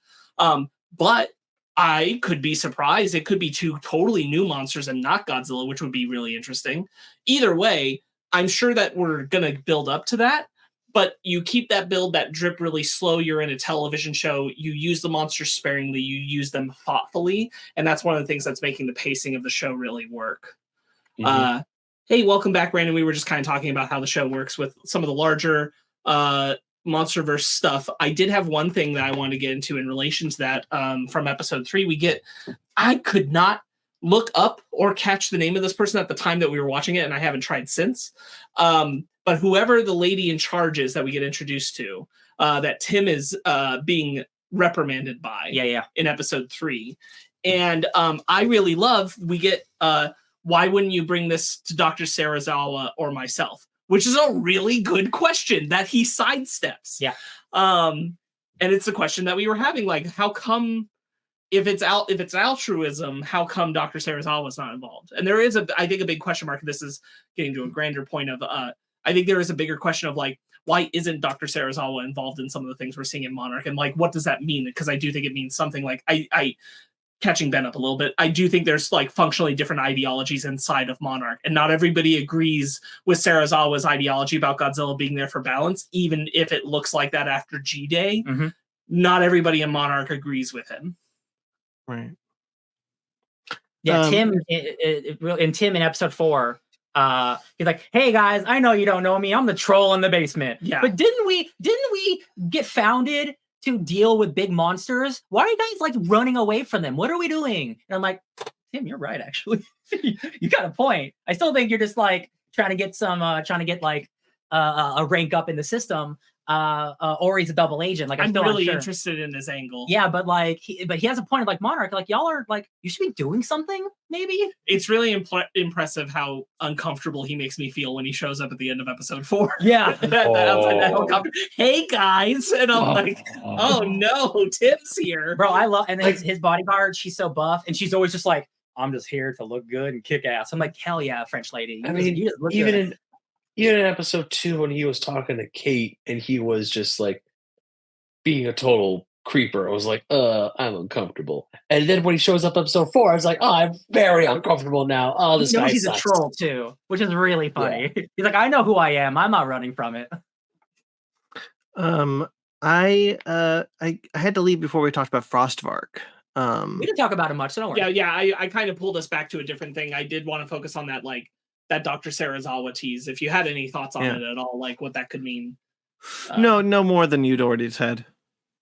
But I could be surprised. It could be 2 totally new monsters and not Godzilla, which would be really interesting. Either way, I'm sure that we're going to build up to that, but you keep that build, that drip really slow. You're in a television show. You use the monsters sparingly. You use them thoughtfully. And that's one of the things that's making the pacing of the show really work. Mm-hmm. Hey, welcome back, Brandon. We were just kind of talking about how the show works with some of the larger Monsterverse stuff. I did have one thing that I wanted to get into in relation to that from episode 3. I could not look up or catch the name of this person at the time that we were watching it, and I haven't tried since. But whoever the lady in charge is that we get introduced to, that Tim is being reprimanded by in episode 3. And I really love, we get... why wouldn't you bring this to Dr. Serizawa or myself? Which is a really good question that he sidesteps. Yeah. And it's a question that we were having, like, how come if it's altruism, how come Dr. Serizawa is not involved? And there is I think a big question mark. This is getting to a grander point of I think there is a bigger question of like, why isn't Dr. Serizawa involved in some of the things we're seeing in Monarch? And like, what does that mean? Because I do think it means something like I catching Ben up a little bit. I do think there's like functionally different ideologies inside of Monarch, and not everybody agrees with Serizawa's ideology about Godzilla being there for balance, even if it looks like that after G-Day. Mm-hmm. Not everybody in Monarch agrees with him. Right. Yeah, Tim in episode 4, he's like, "Hey guys, I know you don't know me. I'm the troll in the basement. Yeah, but didn't we get founded to deal with big monsters? Why are you guys like running away from them? What are we doing?" And I'm like, Tim, you're right. Actually, you got a point. I still think you're just like trying to get a rank up in the system. Or he's a double agent. Like I'm still really unsure. Interested in his angle. Yeah, but like, he has a point of like Monarch. Like y'all are like, you should be doing something. Maybe it's really impressive how uncomfortable he makes me feel when he shows up at the end of episode 4. Yeah, hey guys, and I'm like, oh no, Tim's here, bro. I love and like, his bodyguard. She's so buff, and she's always just like, I'm just here to look good and kick ass. I'm like, hell yeah, French lady. You just look good. Even in episode 2, when he was talking to Kate and he was just like being a total creeper, I was like, I'm uncomfortable. And then when he shows up episode 4, I was like, I'm very uncomfortable now. Oh, this guy he's sucks. A troll too, which is really funny. Yeah. He's like, I know who I am. I'm not running from it. I had to leave before we talked about Frost Vark. We didn't talk about it much, so don't worry. Yeah. I kind of pulled us back to a different thing. I did want to focus on that, like, that Dr. Serizawa tease. If you had any thoughts on it at all, like what that could mean. No more than you'd already said.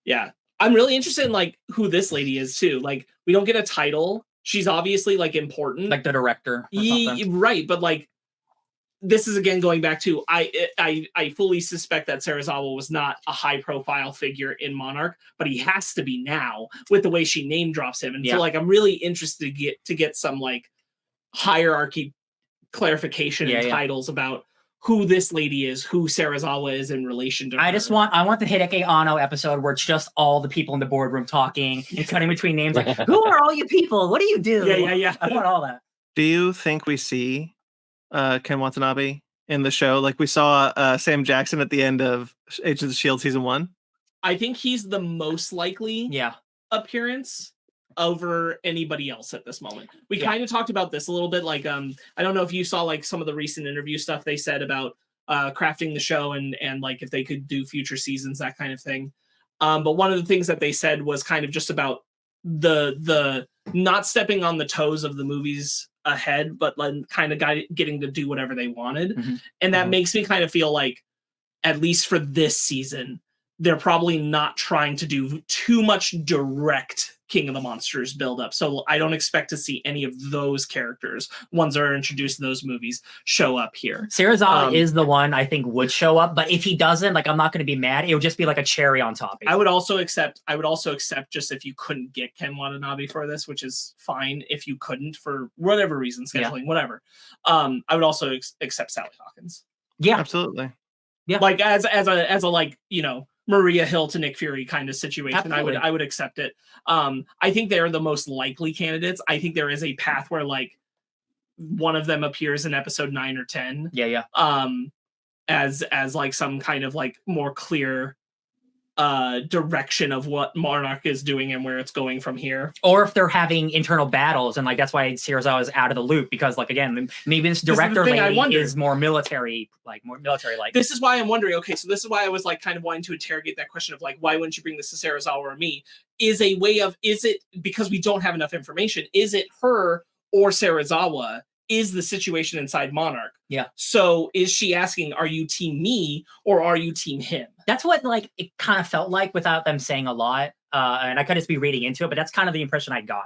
Yeah. I'm really interested in like who this lady is too. Like we don't get a title. She's obviously like important. Like the director. Or something. Right. But like, this is again going back to, I fully suspect that Serizawa was not a high profile figure in Monarch, but he has to be now with the way she name drops him. And so like, I'm really interested to get some like hierarchy clarification and titles about who this lady is, who Serizawa is in relation to her. I want the Hideki Anno episode where it's just all the people in the boardroom talking and cutting between names like, who are all you people? What do you do? Yeah. I want all that. Do you think we see Ken Watanabe in the show? Like we saw Sam Jackson at the end of Agents of S.H.I.E.L.D. season 1? I think he's the most likely appearance over anybody else at this moment. We kind of talked about this a little bit. Like, I don't know if you saw like some of the recent interview stuff they said about crafting the show and like if they could do future seasons, that kind of thing. But one of the things that they said was kind of just about the not stepping on the toes of the movies ahead, but like kind of getting to do whatever they wanted. Mm-hmm. And that makes me kind of feel like, at least for this season, they're probably not trying to do too much direct King of the Monsters build-up. So I don't expect to see any of those characters, ones that are introduced in those movies, show up here. Serizawa is the one I think would show up, but if he doesn't, like I'm not going to be mad. It would just be like a cherry on top. I would also accept just if you couldn't get Ken Watanabe for this, which is fine if you couldn't for whatever reason, scheduling, whatever. I would also accept Sally Hawkins. Yeah, absolutely. Yeah, like as a like, you know, Maria Hill to Nick Fury kind of situation. Absolutely. I would accept it. I think they're the most likely candidates. I think there is a path where like one of them appears in episode 9 or 10. Yeah. As like some kind of like more clear direction of what Monarch is doing and where it's going from here. Or if they're having internal battles and like that's why Serizawa is out of the loop, because like again, maybe this director lady is more military like. This is why I'm wondering, okay, so this is why I was like kind of wanting to interrogate that question of like, why wouldn't you bring this to Serizawa or me? Is it because we don't have enough information? Is it her or Serizawa? Is the situation inside Monarch? Yeah. So is she asking, are you team me or are you team him? That's what like it kind of felt like without them saying a lot. And I could just be reading into it, but that's kind of the impression I got.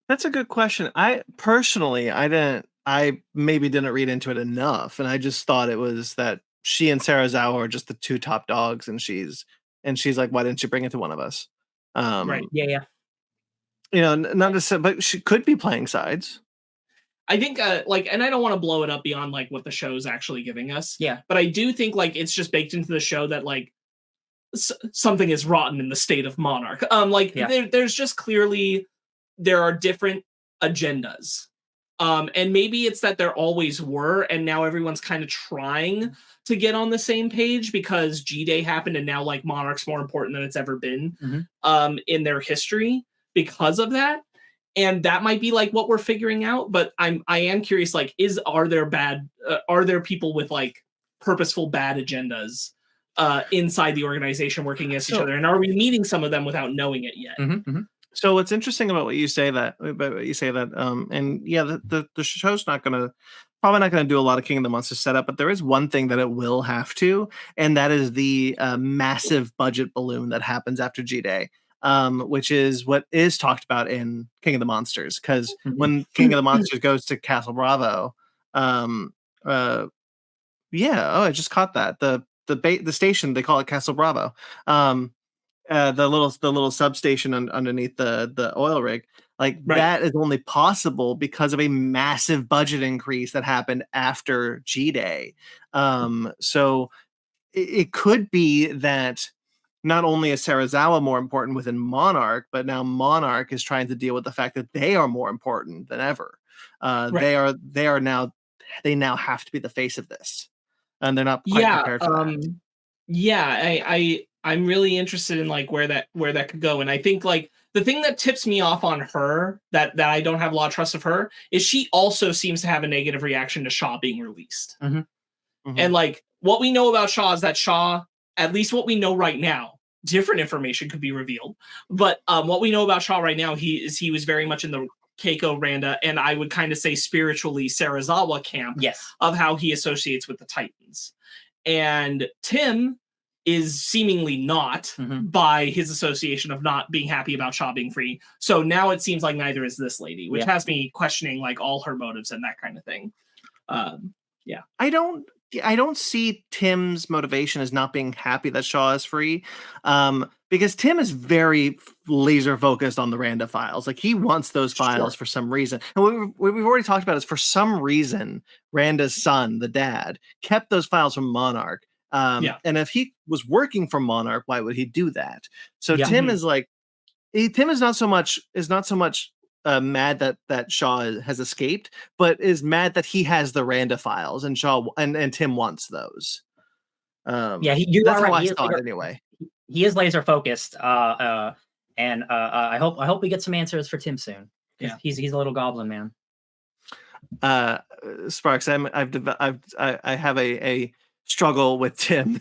That's a good question. I personally, I maybe didn't read into it enough. And I just thought it was that she and Serizawa are just the two top dogs. And she's like, why didn't you bring it to one of us? Right. Yeah. You know, not to say, but she could be playing sides. I think like, and I don't want to blow it up beyond like what the show's actually giving us. Yeah. But I do think like it's just baked into the show that like something is rotten in the state of Monarch. There's just clearly there are different agendas. And maybe it's that there always were, and now everyone's kind of trying to get on the same page because G-Day happened, and now like Monarch's more important than it's ever been in their history because of that. And that might be like what we're figuring out. But I am curious, like, are there people with like purposeful bad agendas inside the organization working against each other, and are we meeting some of them without knowing it yet? So what's interesting about what you say that, and yeah, the show's probably not gonna do a lot of King of the Monsters setup, but there is one thing that it will have to, and that is the massive budget balloon that happens after G-Day, which is what is talked about in King of the Monsters, because when King of the Monsters goes to Castle Bravo, I just caught that the station, they call it Castle Bravo. The little substation underneath the oil rig, that is only possible because of a massive budget increase that happened after G-Day. So it could be that not only is Serizawa more important within Monarch, but now Monarch is trying to deal with the fact that they are more important than ever. They now have to be the face of this, and they're not quite prepared for that. I'm really interested in like where that could go. And I think like the thing that tips me off on her that I don't have a lot of trust of her is she also seems to have a negative reaction to Shaw being released. And like what we know about Shaw is that Shaw, at least what we know right now, different information could be revealed. But what we know about Shaw right now, he was very much in the Keiko, Randa, and I would kind of say spiritually Serizawa camp of how he associates with the Titans. And Tim is seemingly not by his association of not being happy about Shaw being free. So now it seems like neither is this lady, which has me questioning like all her motives and that kind of thing. I don't see Tim's motivation as not being happy that Shaw is free, because Tim is very laser focused on the Randa files. Like he wants those files for some reason. And what we've already talked about is for some reason, Randa's son, the dad, kept those files from Monarch. And if he was working for Monarch, why would he do that? So Tim is like, Tim is not so much mad that Shaw has escaped, but is mad that he has the Randa files and Shaw and Tim wants those. That's how I saw it anyway. He is laser focused, and I hope we get some answers for Tim soon. Yeah, he's a little goblin man. Sparkz, I have a struggle with Tim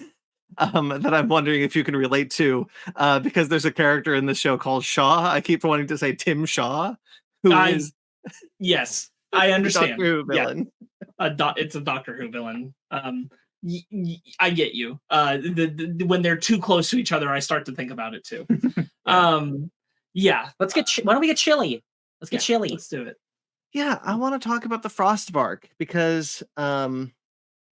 that I'm wondering if you can relate to, because there's a character in the show called Shaw. I keep wanting to say Tim Shaw, yes, I understand. Doctor Who villain. It's a Doctor Who villain. I get you. When they're too close to each other, I start to think about it too. Let's get. Why don't we get chilly? Let's get chilly. Let's do it. Yeah, I want to talk about the Frost Vark because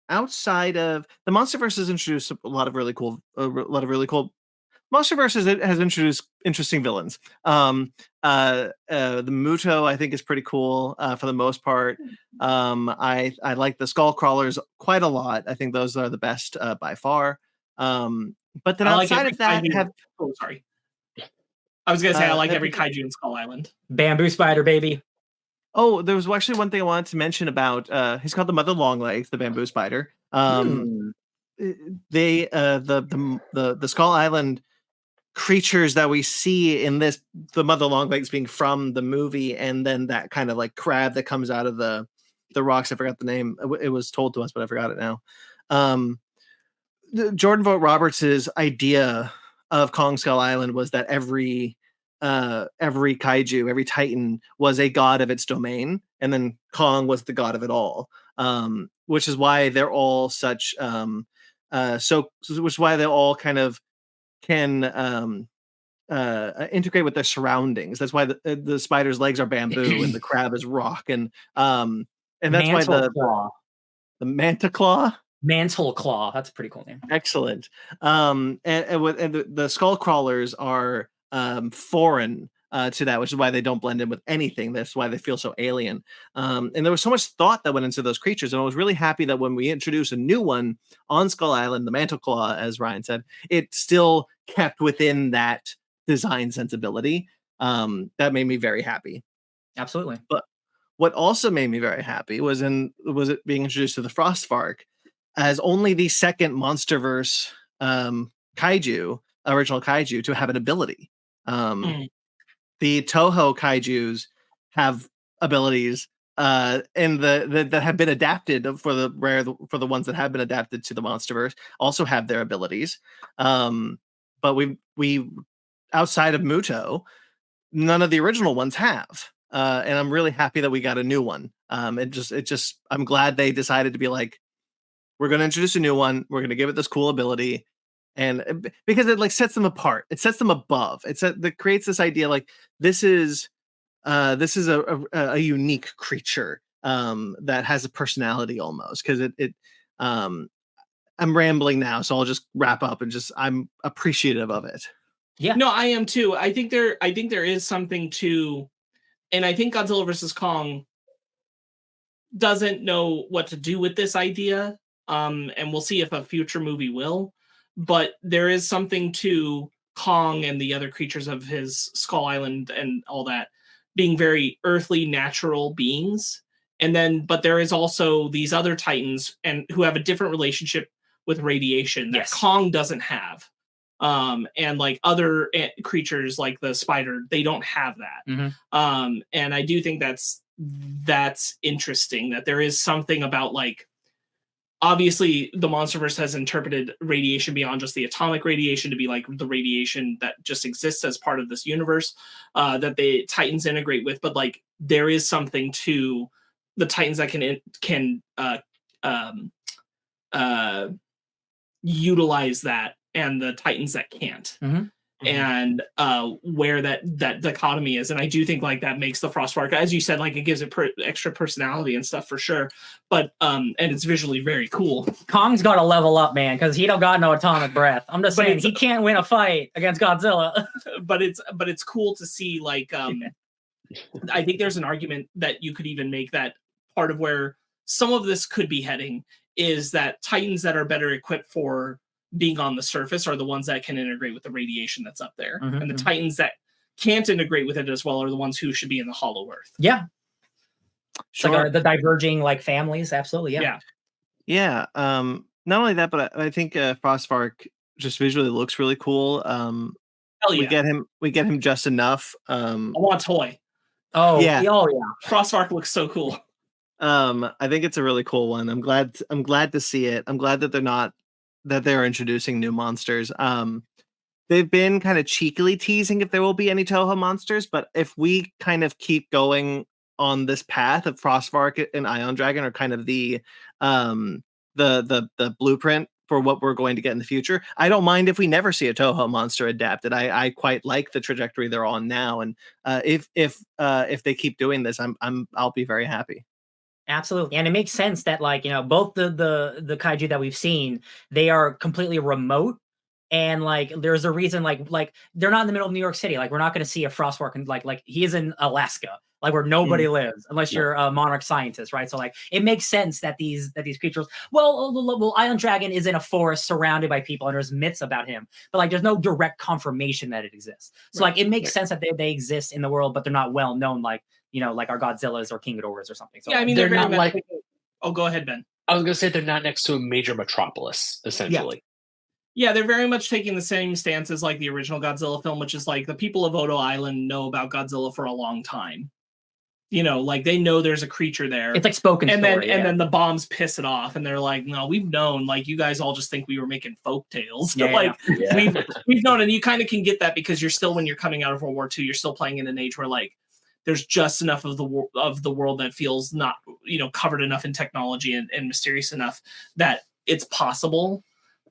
outside of the Monsterverse has introduced a lot of really cool. Monsterverse has introduced interesting villains. The Muto I think is pretty cool for the most part. I like the Skull Crawlers quite a lot. I think those are the best by far. But then outside of that, I was gonna say I like every kaiju in Skull Island. Bamboo Spider, baby. Oh, there was actually one thing I wanted to mention about. He's called the Mother Longlegs, the Bamboo Spider. They the Skull Island creatures that we see in the Mother Longlegs being from the movie, and then that kind of like crab that comes out of the rocks. I forgot the name. It was told to us, but I forgot it now. Jordan Vogt Roberts' idea of Kong Skull Island was that every kaiju, every titan was a god of its domain, and then Kong was the god of it all. Which is why they're all such which is why they all kind of can integrate with their surroundings. That's why the spider's legs are bamboo and the crab is rock, and that's why the Manta Claw. Mantle Claw. That's a pretty cool name. Excellent. And the Skull Crawlers are foreign to that, which is why they don't blend in with anything. That's why they feel so alien. And there was so much thought that went into those creatures, and I was really happy that when we introduce a new one on Skull Island, the Mantle Claw, as Ryan said, it still kept within that design sensibility. That made me very happy. Absolutely. But what also made me very happy was it being introduced to the Frost Vark as only the second Monsterverse kaiju, original kaiju, to have an ability. The Toho kaijus have abilities and that have been adapted for the ones that have been adapted to the Monsterverse also have their abilities. But we outside of Muto, none of the original ones have. And I'm really happy that we got a new one. I'm glad they decided to be like, we're going to introduce a new one. We're going to give it this cool ability. And because it like sets them apart, it sets them above. That creates this idea like this is a unique creature that has a personality almost. Because I'm rambling now, so I'll just wrap up and I'm appreciative of it. Yeah, no, I am too. I think there is something to, and I think Godzilla vs. Kong doesn't know what to do with this idea. And we'll see if a future movie will. But there is something to Kong and the other creatures of his Skull Island and all that being very earthly, natural beings. And then, but there is also these other Titans and who have a different relationship with radiation that Kong doesn't have. And like other creatures like the spider, they don't have that. And I do think that's interesting, that there is something about like, obviously the Monsterverse has interpreted radiation beyond just the atomic radiation to be like the radiation that just exists as part of this universe that the Titans integrate with. But like there is something to the Titans that can utilize that, and the Titans that can't. And where that dichotomy is. And I do think like that makes the Frost Vark, as you said, like it gives it extra personality and stuff for sure. But and it's visually very cool. Kong's got to level up, man, because he don't got no atomic breath. I'm just saying he can't win a fight against Godzilla. but it's cool to see like I think there's an argument that you could even make that part of where some of this could be heading is that Titans that are better equipped for being on the surface are the ones that can integrate with the radiation that's up there. And the Titans that can't integrate with it as well are the ones who should be in the Hollow Earth. Yeah. Sure. Like the diverging like families. Absolutely. Yeah. Not only that, but I think Frost Vark just visually looks really cool. We get him just enough. I want a toy. Oh yeah. Frost Vark looks so cool. I think it's a really cool one. I'm glad to see it. I'm glad that they're introducing new monsters. They've been kind of cheekily teasing if there will be any Toho monsters, but if we kind of keep going on this path of Frost Vark and Ion Dragon are kind of the blueprint for what we're going to get in the future, I don't mind if we never see a Toho monster adapted. I quite like the trajectory they're on now, and if they keep doing this, I'll be very happy. Absolutely. And it makes sense that like, both the kaiju that we've seen, they are completely remote. And like, there's a reason like they're not in the middle of New York City. Like we're not going to see a Frost Vark and like he is in Alaska, like where nobody lives unless you're a Monarch scientist. Right. So like, it makes sense that these creatures, well, Ion Dragon is in a forest surrounded by people and there's myths about him, but like, there's no direct confirmation that it exists. So like, it makes sense that they exist in the world, but they're not well known. Like, like our Godzillas or King Ghidorahs or something. So yeah, I mean, they're not like. Oh, go ahead, Ben. I was gonna say they're not next to a major metropolis, essentially. Yeah, they're very much taking the same stance as like the original Godzilla film, which is like the people of Odo Island know about Godzilla for a long time. Like they know there's a creature there. It's like spoken and story, and then the bombs piss it off, and they're like, "No, we've known. Like you guys all just think we were making folk tales. We've known." And you kind of can get that because you're still, when you're coming out of World War II, you're still playing in an age where like there's just enough of the world that feels not covered enough in technology and mysterious enough that it's possible.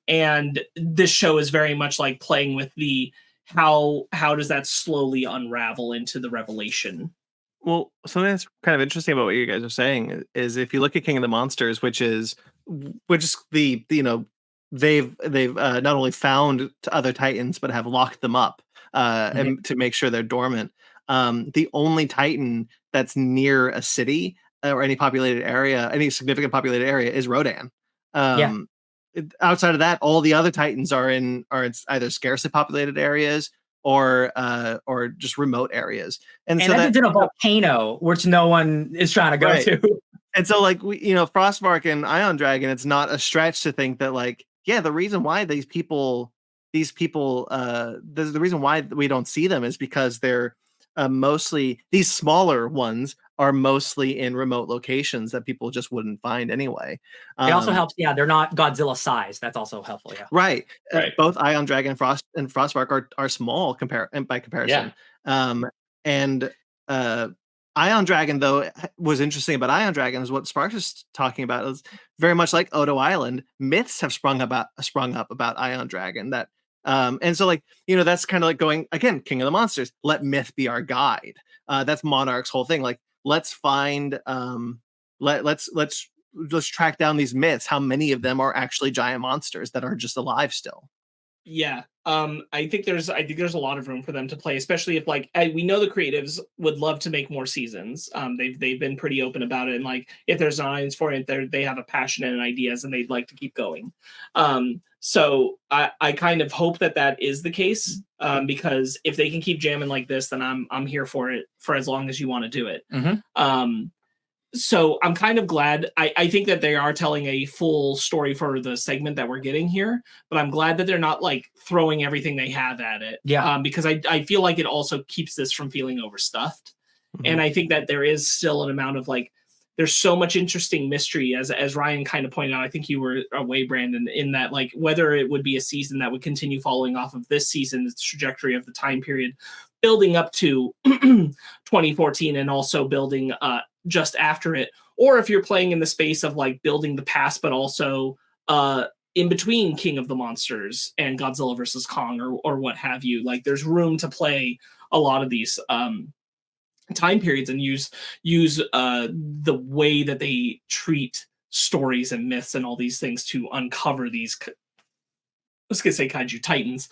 And this show is very much like playing with the how does that slowly unravel into the revelation. Well, something that's kind of interesting about what you guys are saying is if you look at King of the Monsters, which is the they've not only found other Titans but have locked them up and to make sure they're dormant. The only Titan that's near a city or any significant populated area is Rodan. outside of that, all the other Titans are in either scarcely populated areas or just remote areas. And so that's in a volcano, which no one is trying to go to. And so like Frost Vark and Ion Dragon, it's not a stretch to think that like, yeah, the reason why the reason why we don't see them is because they're mostly, these smaller ones are mostly in remote locations that people just wouldn't find anyway. It also helps, they're not Godzilla size. That's also helpful, yeah. Right. Both Ion Dragon and Frost Vark are small by comparison. Yeah. Ion Dragon, though, was interesting about Ion Dragon is what Sparkz is talking about. Is very much like Odo Island. Myths have sprung up about Ion Dragon. That and so like that's kind of like going again, King of the Monsters. Let myth be our guide. That's Monarch's whole thing. Like let's find let's track down these myths. How many of them are actually giant monsters that are just alive still? Yeah. I think there's a lot of room for them to play, especially if like we know the creatives would love to make more seasons. They've been pretty open about it, and like if there's an audience for it, they have a passion and ideas, and they'd like to keep going. So I kind of hope that is the case, because if they can keep jamming like this, then I'm here for it for as long as you want to do it. Mm-hmm. So I'm kind of glad. I think that they are telling a full story for the segment that we're getting here, but I'm glad that they're not like throwing everything they have at it. Yeah. Because I feel like it also keeps this from feeling overstuffed. Mm-hmm. And I think that there is still an amount of like, there's so much interesting mystery, as Ryan kind of pointed out. I think you were away, Brandon, in that like whether it would be a season that would continue following off of this season's trajectory of the time period, building up to 2014 and also building just after it, or if you're playing in the space of like building the past, but also in between King of the Monsters and Godzilla versus Kong or what have you. Like there's room to play a lot of these time periods and use the way that they treat stories and myths and all these things to uncover these, I was gonna say kaiju titans.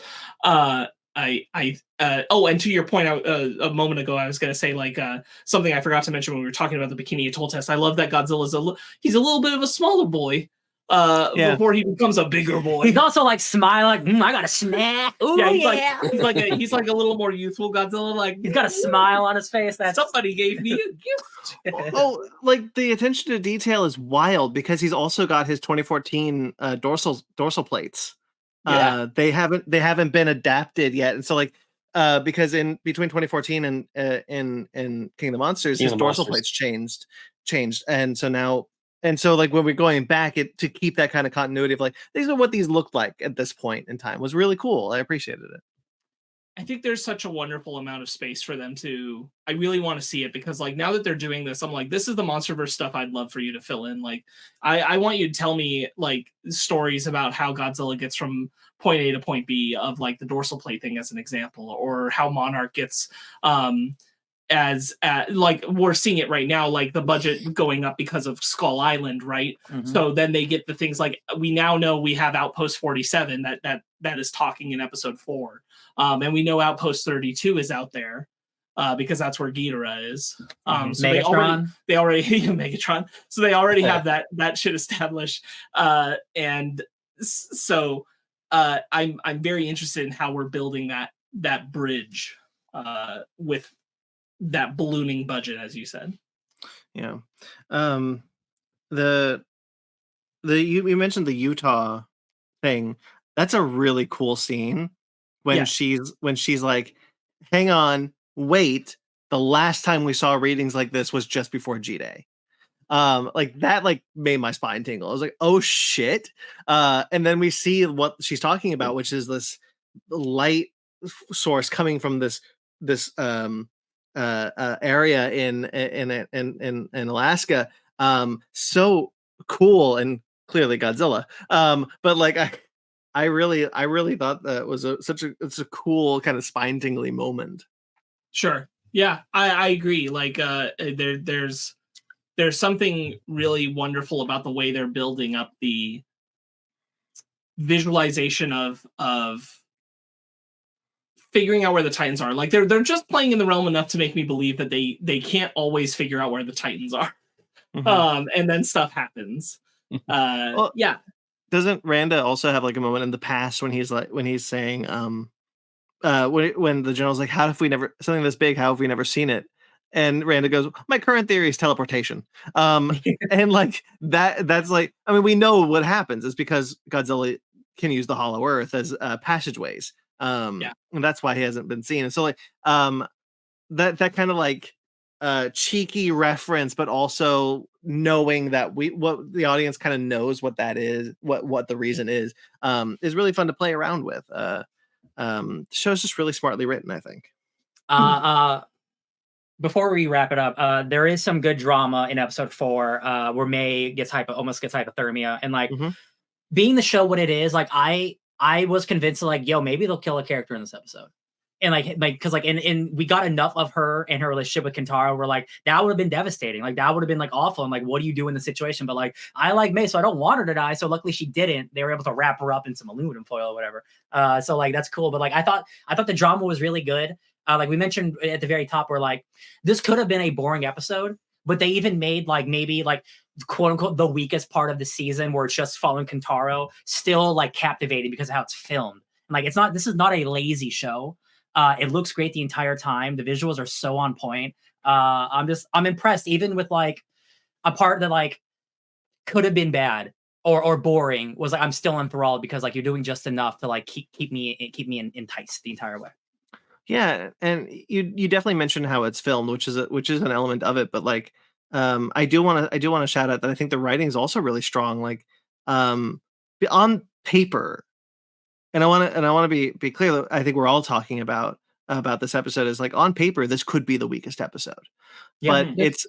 And to your point a moment ago, I was going to say like something I forgot to mention when we were talking about the Bikini Atoll test. I love that Godzilla's he's a little bit of a smaller boy before he becomes a bigger boy. He's also like smiling, I got a snack. Ooh, yeah. He's like a little more youthful Godzilla. Like he's got a smile on his face. That somebody gave me a gift. Like the attention to detail is wild because he's also got his 2014 dorsal plates. Yeah. They haven't been adapted yet, and so like because in between 2014 and King of the Monsters, his dorsal plates changed, and so like when we're going back to keep that kind of continuity of like these are what these looked like at this point in time was really cool. I appreciated it. I think there's such a wonderful amount of space for them to. I really want to see it because like now that they're doing this, I'm like, this is the Monsterverse stuff I'd love for you to fill in. Like I want you to tell me like stories about how Godzilla gets from point A to point B of like the dorsal plate thing as an example, or how Monarch gets like we're seeing it right now, like the budget going up because of Skull Island, right? Mm-hmm. So then they get the things like we now know we have Outpost 47 that is talking in episode 4. And we know Outpost 32 is out there because that's where Ghidorah is. So Megatron. They already Megatron. So they already have that shit established. And so I'm very interested in how we're building that bridge with that ballooning budget, as you said. Yeah. You mentioned the Utah thing. That's a really cool scene when she's like, hang on, wait, the last time we saw readings like this was just before G-Day. Like that like made my spine tingle. I was like, oh shit. And then we see what she's talking about, which is this light source coming from this area in Alaska. So cool, and clearly Godzilla. But like I really thought that was it's a cool kind of spine tingly moment. Sure. Yeah, I agree. Like there's something really wonderful about the way they're building up the visualization of figuring out where the Titans are. Like they're just playing in the realm enough to make me believe that they can't always figure out where the Titans are. Mm-hmm. And then stuff happens. Yeah. doesn't Randa also have like a moment in the past when he's saying when the general's like, how have we never something this big, how have we never seen it? And Randa goes, my current theory is teleportation. And like that's like, I mean, we know what happens is because Godzilla can use the Hollow Earth as passageways. And that's why he hasn't been seen. And so like that kind of like cheeky reference, but also knowing that what the audience kind of knows what that is, what the reason is really fun to play around with. The show's just really smartly written, I think. Before we wrap it up, there is some good drama in episode 4 where May almost gets hypothermia, and like being the show what it is, like I was convinced like, yo, maybe they'll kill a character in this episode. And like because like and we got enough of her and her relationship with Kentaro where like that would have been devastating, like that would have been like awful, and like what do you do in the situation? But like I like May, so I don't want her to die, so luckily she didn't. They were able to wrap her up in some aluminum foil or whatever, so like that's cool. But like I thought the drama was really good. Like we mentioned at the very top, where like this could have been a boring episode, but they even made like maybe like quote unquote the weakest part of the season where it's just following Kentaro still like captivating because of how it's filmed. And like this is not a lazy show. It looks great the entire time. The visuals are so on point. I'm impressed, even with like a part that like could have been bad or boring. Was like I'm still enthralled because like you're doing just enough to like keep me enticed the entire way. Yeah, and you definitely mentioned how it's filmed, which is an element of it. But like, I do want to shout out that I think the writing is also really strong. Like, on paper. And I want to be clear that I think we're all talking about this episode is like on paper, this could be the weakest episode, but it's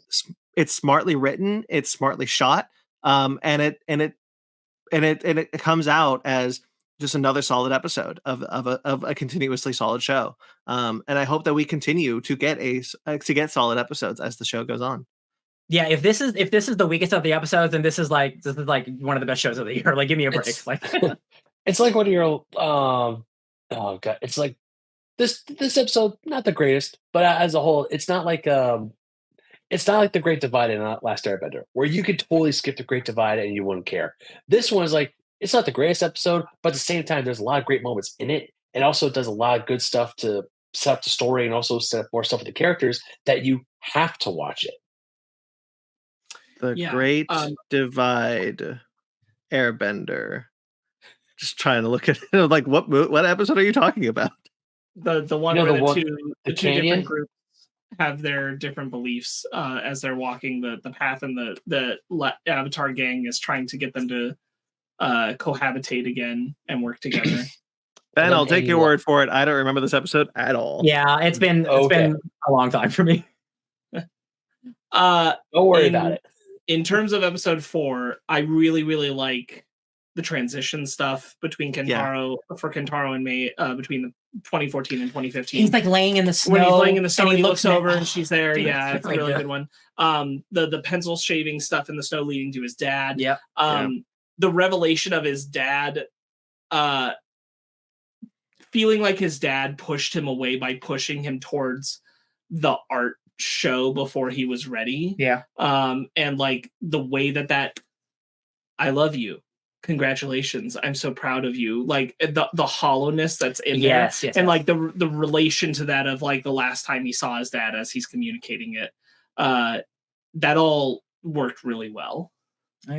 smartly written, it's smartly shot, and it comes out as just another solid episode of a continuously solid show. And I hope that we continue to get solid episodes as the show goes on. Yeah, if this is the weakest of the episodes, then this is like one of the best shows of the year. Like, give me a break. Like. It's like one of your oh god, it's like this episode not the greatest, but as a whole, it's not like the Great Divide and Last Airbender, where you could totally skip the Great Divide and you wouldn't care. This one is like it's not the greatest episode, but at the same time, there's a lot of great moments in it. It also does a lot of good stuff to set up the story and also set up more stuff with the characters that you have to watch it. The Great Divide, Airbender. Just trying to look at it, like what episode are you talking about? The one where the two different groups have their different beliefs as they're walking the path, and the Avatar gang is trying to get them to cohabitate again and work together. Ben, I'll take your word for it. I don't remember this episode at all. Yeah, it's been a long time for me. Don't worry about it. In terms of episode 4, I really, really like the transition stuff between Kentaro and May between the 2014 and 2015. He's like laying in the snow. When he's laying in the snow, he looks over and she's there. Dude, yeah, it's a really good one. The pencil shaving stuff in the snow leading to his dad. Yeah. The revelation of his dad feeling like his dad pushed him away by pushing him towards the art show before he was ready. Yeah. And like the way that I love you. Congratulations, I'm so proud of you, like the hollowness that's in there, and like the relation to that of like the last time he saw his dad as he's communicating it, that all worked really well. I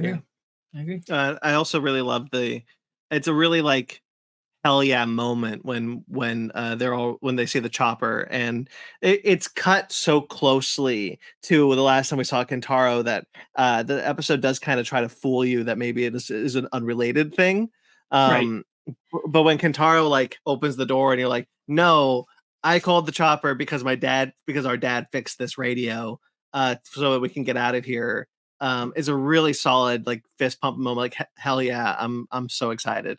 agree. I also really love it's a really like hell yeah moment when they see the chopper, and it's cut so closely to the last time we saw Kentaro that the episode does kind of try to fool you that maybe it is an unrelated thing. Right. But when Kentaro like opens the door and you're like, no, I called the chopper because our dad fixed this radio so that we can get out of here. Is a really solid like fist pump moment. Like hell yeah, I'm so excited.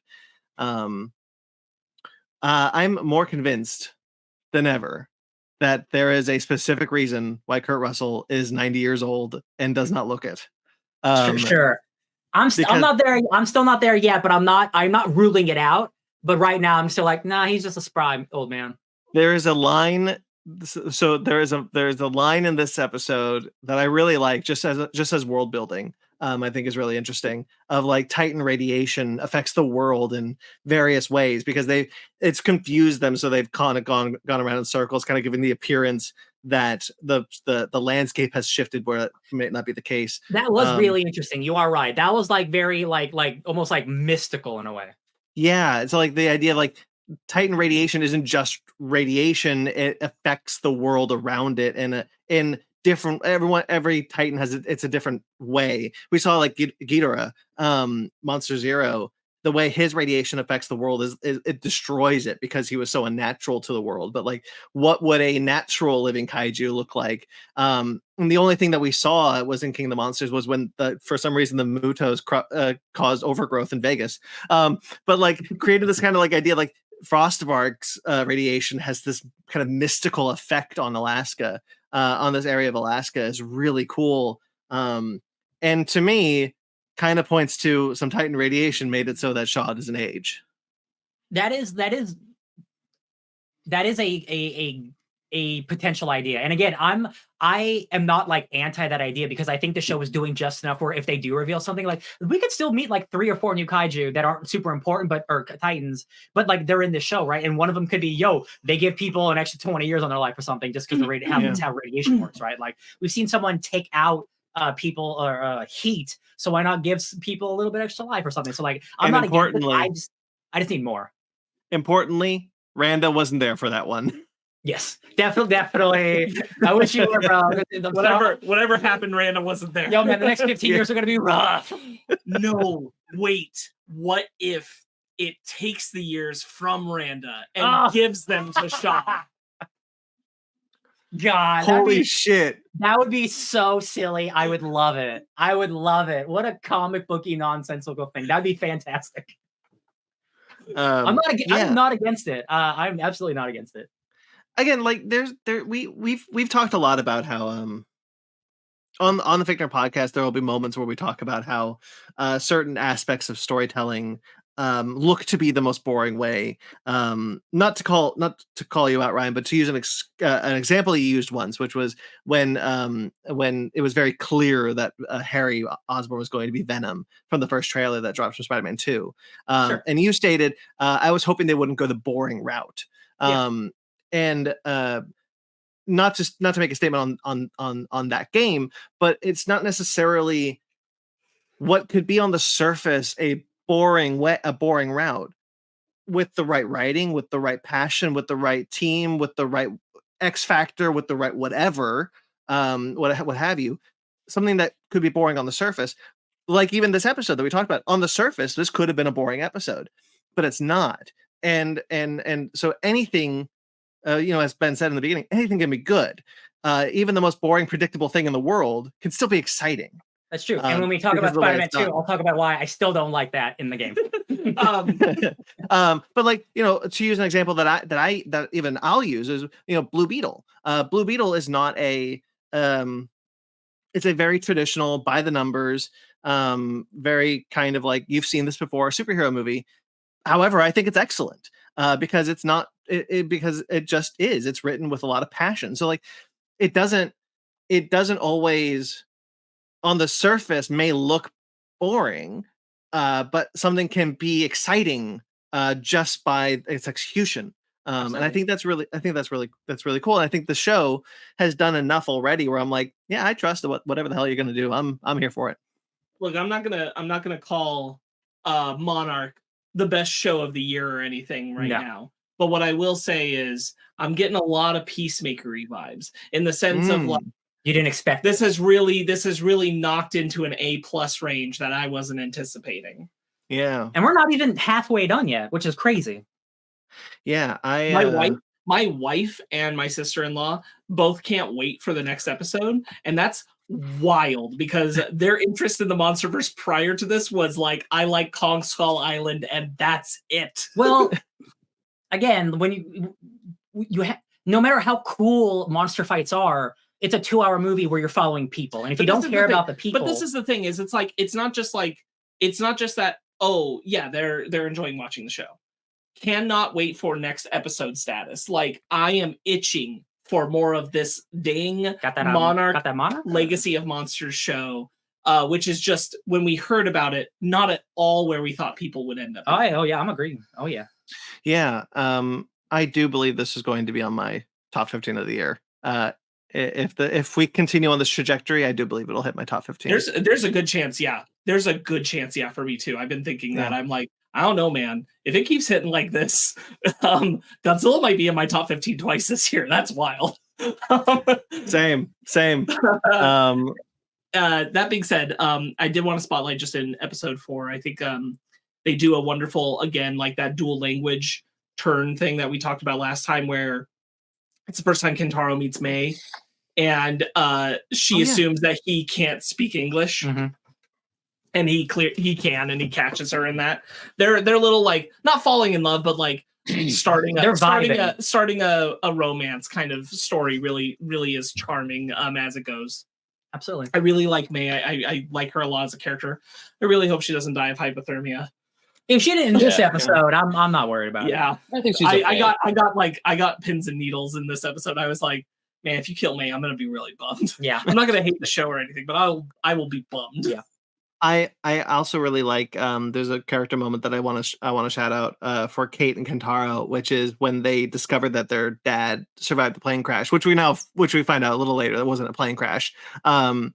I'm more convinced than ever that there is a specific reason why Kurt Russell is 90 years old and does not look it. Sure. I'm not there. I'm still not there yet, but I'm not ruling it out. But right now I'm still like, nah, he's just a spry old man. There is a line. So there is a line in this episode that I really like just as world building. I think is really interesting, of like Titan radiation affects the world in various ways, because it's confused them, so they've kind of gone around in circles, kind of giving the appearance that the landscape has shifted where it may not be the case. That was really interesting. You are right. That was like very like almost like mystical in a way. Yeah, it's like the idea of like Titan radiation isn't just radiation; it affects the world around it in different. Every Titan has it's a different way. We saw like Ghidorah, Monster Zero. The way his radiation affects the world is it destroys it because he was so unnatural to the world. But like, what would a natural living kaiju look like? And the only thing that we saw was in King of the Monsters was when for some reason the Mutos caused overgrowth in Vegas. But like created this kind of like idea, like Frost Vark's radiation has this kind of mystical effect on Alaska, on this area of Alaska, is really cool. And to me, kind of points to some Titan radiation made it so that Shaw doesn't age. That is a potential idea. And again, I am not like anti that idea, because I think the show is doing just enough where if they do reveal something, like we could still meet like 3 or 4 new kaiju that aren't super important, or Titans, but like they're in the show, right? And one of them could be, they give people an extra 20 years on their life or something, just because that's how radiation works, right? Like we've seen someone take out people or heat, so why not give people a little bit extra life or something? So like I'm not against it. I just need more. Importantly, Randa wasn't there for that one. Yes, definitely. I wish you were, bro. Whatever happened, Randa wasn't there. Yo, man, the next 15 years are going to be rough. No, wait. What if it takes the years from Randa and gives them to Shaw? God. Holy shit. That would be so silly. I would love it. What a comic booky nonsensical thing. That'd be fantastic. I'm not against it. I'm absolutely not against it. Again, like we've talked a lot about how on the Fichtner podcast there will be moments where we talk about how certain aspects of storytelling look to be the most boring way. Not to call you out, Ryan, but to use an example you used once, which was when it was very clear that Harry Osborn was going to be Venom from the first trailer that dropped from Spider-Man 2. Sure. And you stated, I was hoping they wouldn't go the boring route. And not to make a statement on that game, but it's not necessarily what could be on the surface a boring route. With the right writing, with the right passion, with the right team, with the right X factor, with the right whatever, what have you, something that could be boring on the surface, like even this episode that we talked about. On the surface, this could have been a boring episode, but it's not. And so anything. As Ben said in the beginning, anything can be good. Even the most boring, predictable thing in the world can still be exciting. That's true. And when we talk about Spider-Man 2, I'll talk about why I still don't like that in the game. But like, to use an example that even I'll use is, Blue Beetle. Blue Beetle is not it's a very traditional, by the numbers, very kind of like you've seen this before, superhero movie. However, I think it's excellent because it's not because it just is. It's written with a lot of passion. So like, it doesn't always on the surface may look boring, but something can be exciting just by its execution. And I think that's really cool. And I think the show has done enough already where I'm like, yeah, I trust whatever the hell you're gonna do. I'm here for it. Look, I'm not gonna call Monarch the best show of the year or anything now. But what I will say is I'm getting a lot of Peacemaker-y vibes in the sense of like, you didn't expect this has really knocked into an A+ range that I wasn't anticipating. Yeah. And we're not even halfway done yet, which is crazy. Yeah. My wife and my sister-in-law both can't wait for the next episode, and that's wild because their interest in the Monsterverse prior to this was like, I like Kong Skull Island and that's it. Well, again, when you no matter how cool monster fights are, it's a 2-hour movie where you're following people, and if you don't care about the people, but this is the thing: is it's like it's not just that. Oh yeah, they're enjoying watching the show. Cannot wait for next episode status. Like I am itching for more of this dang Monarch Monarch Legacy of Monsters show which is just when we heard about it, not at all where we thought people would end up. Oh yeah, I'm agreeing. Oh yeah. Yeah. I do believe this is going to be on my top 15 of the year. If we continue on this trajectory, I do believe it'll hit my top 15. There's a good chance, yeah. There's a good chance, yeah, for me too. I've been thinking that. I'm like, I don't know, man. If it keeps hitting like this, Godzilla might be in my top 15 twice this year. That's wild. Same. That being said, I did want to spotlight just in episode 4. I think they do a wonderful, again, like that dual language turn thing that we talked about last time, where it's the first time Kentaro meets Mei, and she assumes that he can't speak English. Mm-hmm. And he can, and he catches her in that. They're little, like, not falling in love, but like starting a romance kind of story. Really, really is charming as it goes. Absolutely. I really like Mei. I like her a lot as a character. I really hope she doesn't die of hypothermia. If she didn't in this episode, I'm not worried about it. Yeah, I think she's okay. I got pins and needles in this episode. I was like, man, if you kill Mei, I'm gonna be really bummed. Yeah. I'm not gonna hate the show or anything, but I will be bummed. Yeah. I also really like there's a character moment that I want to shout out for Kate and Kentaro, which is when they discovered that their dad survived the plane crash, which we find out a little later that wasn't a plane crash. They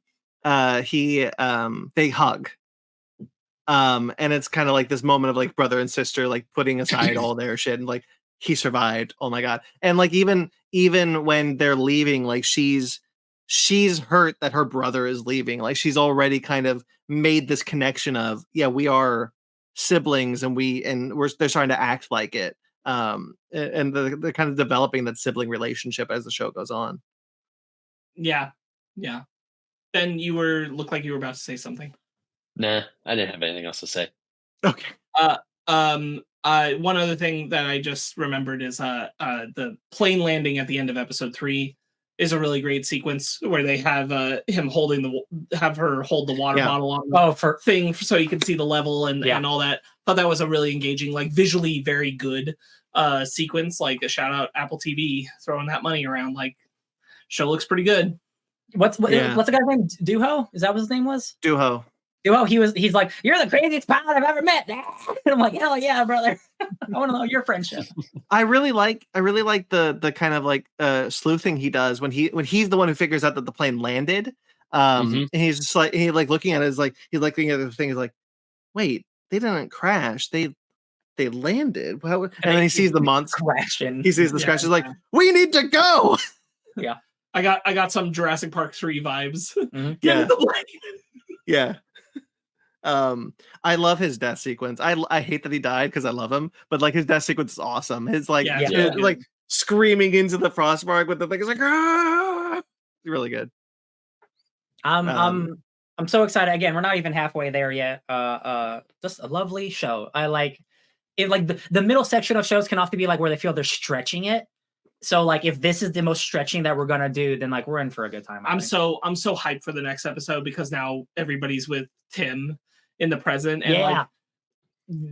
hug. And it's kind of like this moment of like brother and sister like putting aside all their shit and like he survived. Oh my god. And like even when they're leaving, like she's hurt that her brother is leaving. Like she's already kind of made this connection of, yeah, we are siblings and they're starting to act like it. And they're kind of developing that sibling relationship as the show goes on. Yeah. Yeah. Ben, looked like you were about to say something. Nah, I didn't have anything else to say. Okay. One other thing that I just remembered is the plane landing at the end of episode 3 is a really great sequence where they have him have her hold the water bottle on for thing so you can see the level and all that. Thought that was a really engaging, like visually very good sequence. Like a shout out Apple TV throwing that money around. Like show looks pretty good. What's the guy's name? Duho? Is that what his name was? Duho. He's like, you're the craziest pilot I've ever met. And I'm like, hell yeah, brother. I want to know your friendship. I really like the kind of like sleuthing he does when he's the one who figures out that the plane landed. And he's just like looking at it he's looking at the thing. He's like, wait, they didn't crash. They landed. And then he sees the monster crashing. He sees the scratch. He's like, we need to go. Yeah. I got some Jurassic Park 3 vibes. Mm-hmm. Get in the plane. Yeah. I love his death sequence. I hate that he died because I love him, but like his death sequence is awesome. His like like screaming into the Frost Vark with the thing is like it's really good. I'm so excited. Again, we're not even halfway there yet. Just a lovely show. I like it. Like the middle section of shows can often be like where they feel they're stretching it. So like if this is the most stretching that we're gonna do, then like we're in for a good time. I'm so hyped for the next episode because now everybody's with Tim in the present and like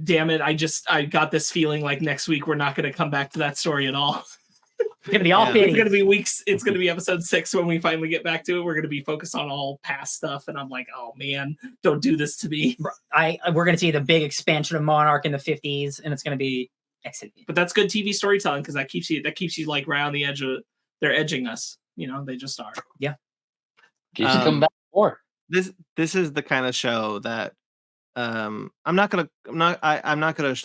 damn it, I got this feeling like next week we're not gonna come back to that story at all. It's gonna be all it's gonna be weeks. It's gonna be episode 6 when we finally get back to it. We're gonna be focused on all past stuff, and I'm like, oh man, don't do this to me. We're gonna see the big expansion of Monarch in the 50s, and it's gonna be excellent. But that's good TV storytelling because that keeps you like right on the edge of. They're edging us, they just are. Yeah, keeps you coming back more. This is the kind of show that I'm not gonna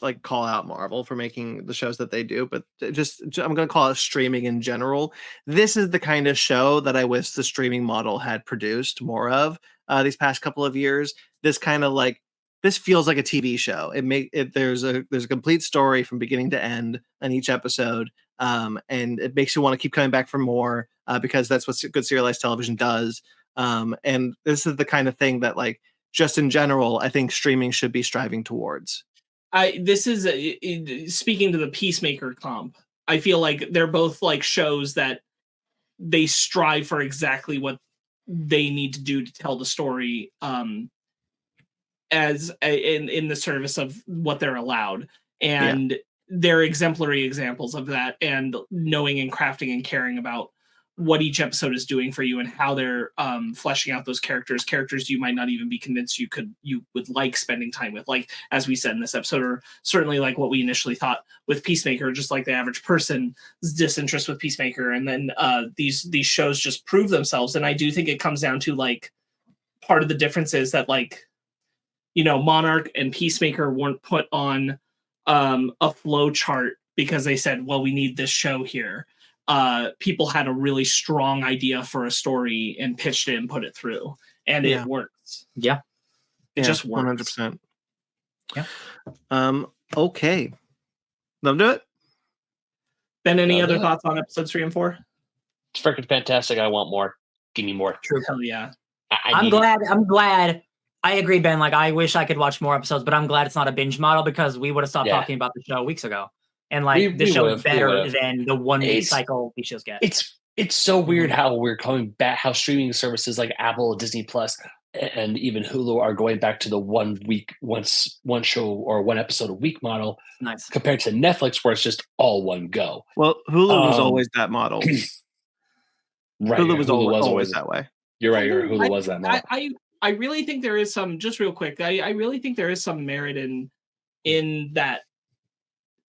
like call out Marvel for making the shows that they do, but I'm gonna call it streaming in general. This is the kind of show that I wish the streaming model had produced more of these past couple of years. This kind of like this feels like a TV show. There's a complete story from beginning to end on each episode, and it makes you want to keep coming back for more because that's what good serialized television does. And this is the kind of thing that like. Just in general, I think streaming should be striving towards. This is speaking to the Peacemaker comp. I feel like they're both like shows that they strive for exactly what they need to do to tell the story, as in the service of what they're allowed, and they're exemplary examples of that. And knowing and crafting and caring about what each episode is doing for you and how they're fleshing out those characters you might not even be convinced you would like spending time with, like as we said in this episode, or certainly like what we initially thought with Peacemaker, just like the average person's disinterest with Peacemaker. And then these shows just prove themselves. And I do think it comes down to like part of the difference is that like, you know, Monarch and Peacemaker weren't put on a flow chart because they said, well, we need this show here. People had a really strong idea for a story and pitched it and put it through, and it works. Yeah, it just works. 100%. Yeah. Okay. That'll do it. Ben, any other thoughts on episodes 3 and 4? It's freaking fantastic. I want more. Give me more. True. Hell yeah. I'm glad. I agree, Ben. Like, I wish I could watch more episodes, but I'm glad it's not a binge model because we would have stopped talking about the show weeks ago. And like the show is better than the 1 week cycle these shows get. It's so weird how we're coming back, how streaming services like Apple, Disney Plus, and even Hulu are going back to the 1 week, one show or one episode a week model. Nice. Compared to Netflix, where it's just all one go. Well, Hulu was always that model. Right. Hulu was always that way. You're right. Hulu was that model. I really think there is some, just real quick, I really think there is some merit in that.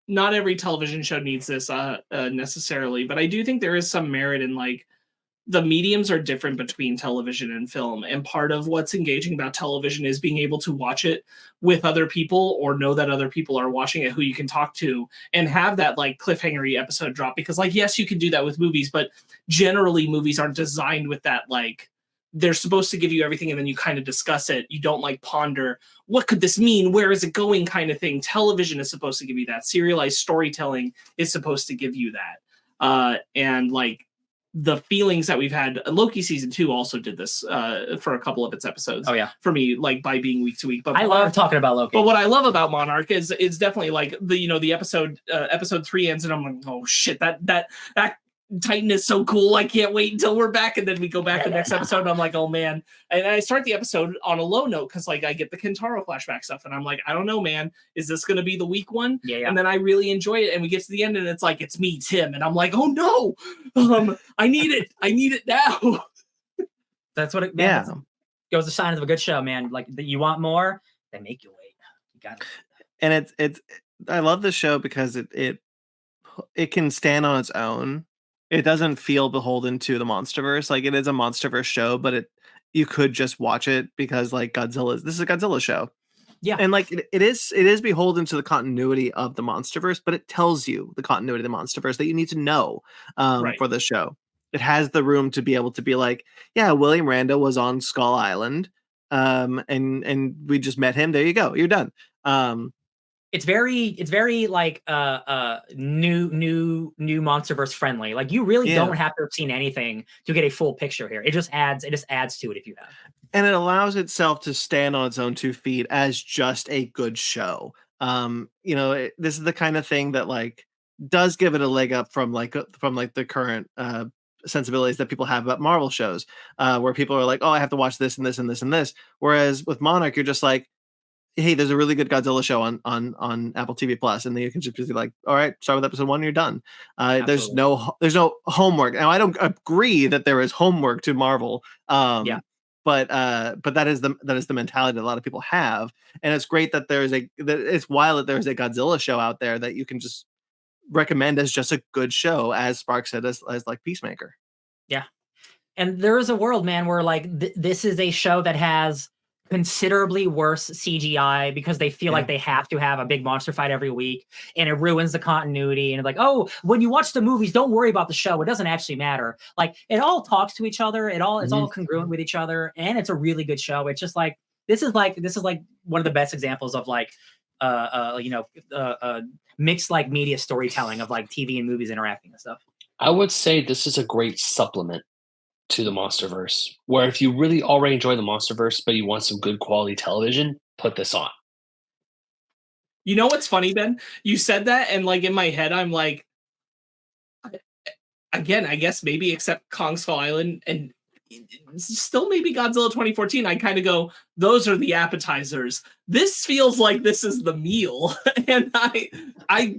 Not every television show needs this necessarily, but I do think there is some merit in like the mediums are different between television and film. And part of what's engaging about television is being able to watch it with other people or know that other people are watching it who you can talk to and have that like cliffhangery episode drop. Because like, yes, you can do that with movies, but generally movies aren't designed with that. Like they're supposed to give you everything and then you kind of discuss it. You don't like ponder, what could this mean? Where is it going kind of thing. Television is supposed to give you that. Serialized storytelling is supposed to give you that. And like the feelings that we've had, Loki season 2 also did this for a couple of its episodes. Oh yeah. For me, like by being week to week. But I love talking about Loki. But what I love about Monarch is definitely like the episode 3 ends and I'm like, oh shit, that Titan is so cool. I can't wait until we're back. And then we go back to the next episode and I'm like, oh man. And I start the episode on a low note because like I get the Kentaro flashback stuff and I'm like, I don't know, man. Is this going to be the week one? Yeah. And then I really enjoy it. And we get to the end and it's like, it's me, Tim. And I'm like, oh no, I need it. I need it now. That's what it goes the signs of a good show, man. Like you want more, they make you wait. You got it. And it's I love this show because it can stand on its own. It doesn't feel beholden to the Monsterverse. Like it is a Monsterverse show, but you could just watch it because like this is a Godzilla show. Yeah. And like it is beholden to the continuity of the Monsterverse, but it tells you the continuity of the Monsterverse that you need to know for the show. It has the room to be able to be like, yeah, William Randall was on Skull Island. And we just met him. There you go. You're done. It's very like new Monsterverse friendly. Like you really don't have to have seen anything to get a full picture here. It just adds to it if you have. And it allows itself to stand on its own 2 feet as just a good show. This is the kind of thing that like does give it a leg up from the current sensibilities that people have about Marvel shows, where people are like, oh, I have to watch this and this and this and this. Whereas with Monarch, you're just like, hey, there's a really good Godzilla show on Apple TV Plus, and then you can just be like, all right, start with episode 1, and you're done. There's no homework. Now I don't agree that there is homework to Marvel. But that is the mentality that a lot of people have, and it's great that it's wild that there's a Godzilla show out there that you can just recommend as just a good show, as Sparkz said, as like Peacemaker. Yeah, and there is a world, man, where like this is a show that has considerably worse CGI because they feel like they have to have a big monster fight every week, and it ruins the continuity. And like, oh, when you watch the movies, don't worry about the show. It doesn't actually matter. Like it all talks to each other. It's all congruent with each other, and it's a really good show. It's just like this is like one of the best examples of like mixed like media storytelling of like TV and movies interacting and stuff. I would say this is a great supplement to the Monsterverse, where if you really already enjoy the Monsterverse but you want some good quality television, put this on. You know what's funny, Ben? You said that and like in my head I'm like, again, I guess maybe except Kong Skull Island and still maybe Godzilla 2014, I kind of go, those are the appetizers. This feels like this is the meal. And I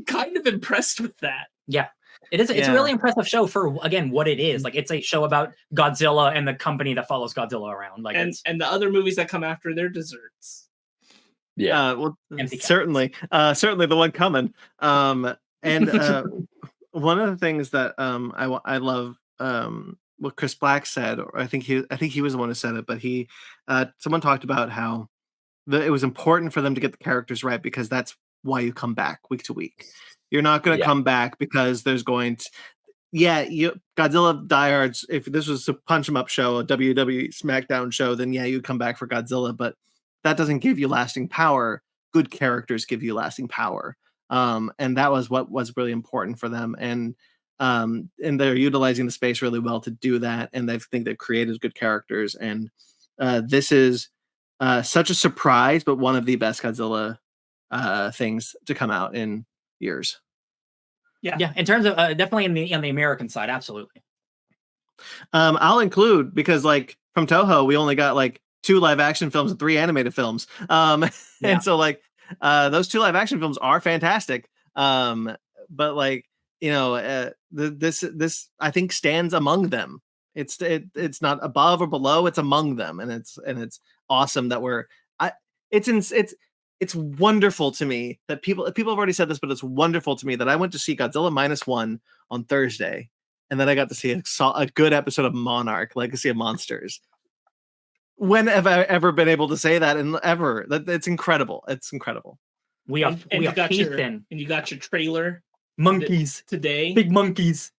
kind of impressed with that. Yeah. It is. It's a really impressive show for, again, what it is. Like, it's a show about Godzilla and the company that follows Godzilla around. Like, and the other movies that come after, they're desserts. Yeah. Well, certainly the one coming. And one of the things that I love what Chris Black said, or I think he was the one who said it, but someone talked about how it was important for them to get the characters right, because that's why you come back week to week. You're not going to come back because there's going to Godzilla diehards. If this was a punch 'em up show, a WWE SmackDown show, then you'd come back for Godzilla, but that doesn't give you lasting power. Good characters give you lasting power. And that was what was really important for them. And they're utilizing the space really well to do that. And I think they've created good characters. And this is such a surprise, but one of the best Godzilla things to come out in years. Yeah. In terms of definitely on the American side, absolutely. I'll include, because like from Toho, we only got like 2 live action films and 3 animated films. And so like those 2 live action films are fantastic. But like, this I think stands among them. It's not above or below, it's among them. And it's awesome that it's wonderful to me that people have already said this, but it's wonderful to me that I went to see Godzilla -1 on Thursday, and then I got to see a good episode of Monarch, Legacy of Monsters. When have I ever been able to say that? And ever? It's incredible. It's incredible. You got your trailer. Monkeys today. Big monkeys.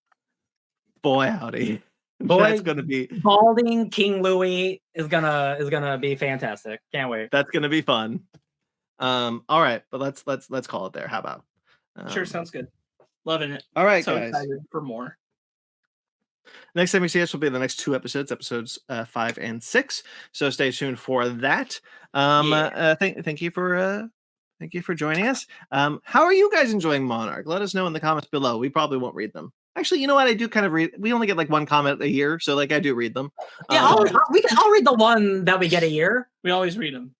Boy, howdy. Boy, that's gonna be balding King Louie is gonna be fantastic. Can't wait. That's gonna be fun. All right, but let's call it there. How about? Sure, sounds good. Loving it. All right, so guys. Excited for more. Next time you see us will be the next 2 episodes 5 and 6. So stay tuned for that. Thank you for joining us. How are you guys enjoying Monarch? Let us know in the comments below. We probably won't read them. Actually, you know what? I do kind of read. We only get like 1 comment a year, so like I do read them. Yeah, I'll read the one that we get a year. We always read them.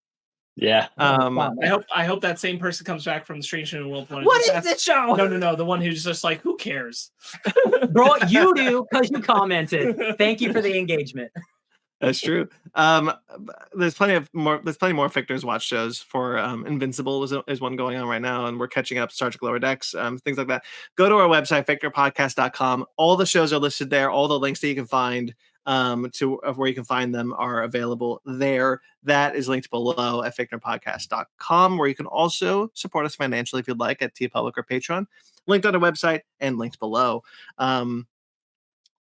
Yeah. I hope that same person comes back from the Strange New World. What is this show? No. The one who's just like, who cares? Bro, you do, because you commented. Thank you for the engagement. That's true. There's plenty more Fictors watch shows for Invincible is one going on right now, and we're catching up Star Trek Lower Decks, things like that. Go to our website, fictorpodcast.com. All the shows are listed there. All the links that you can find of where you can find them are available there. That is linked below at fictorpodcast.com, where you can also support us financially if you'd like at TeePublic or Patreon. Linked on our website and linked below.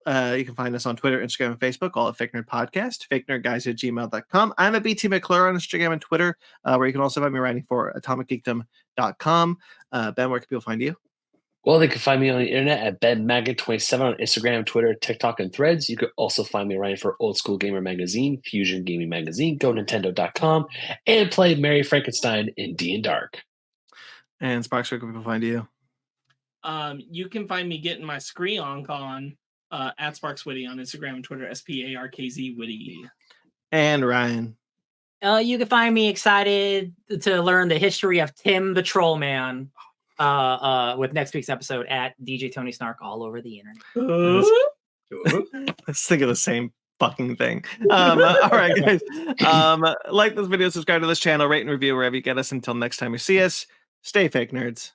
You can find us on Twitter, Instagram, and Facebook, all at Fake Nerd Podcast, fakenerdguys@gmail.com. I'm at BT McClure on Instagram and Twitter, where you can also find me writing for atomicgeekdom.com. Ben, where can people find you? Well, they can find me on the internet at BenMaggot27 on Instagram, Twitter, TikTok, and Threads. You could also find me writing for Old School Gamer Magazine, Fusion Gaming Magazine, GoNintendo.com, and play Mary Frankenstein in D and Dark. And Sparkz, where can people find you? You can find me getting my Screonk on at Sparkz Witty on Instagram and Twitter, SPARKZ Witty. And Ryan. You can find me excited to learn the history of Tim the Troll Man with next week's episode at DJ Tony Snark all over the internet. Let's think of the same fucking thing. All right, guys. Like this video, subscribe to this channel, rate and review wherever you get us. Until next time you see us, stay fake nerds.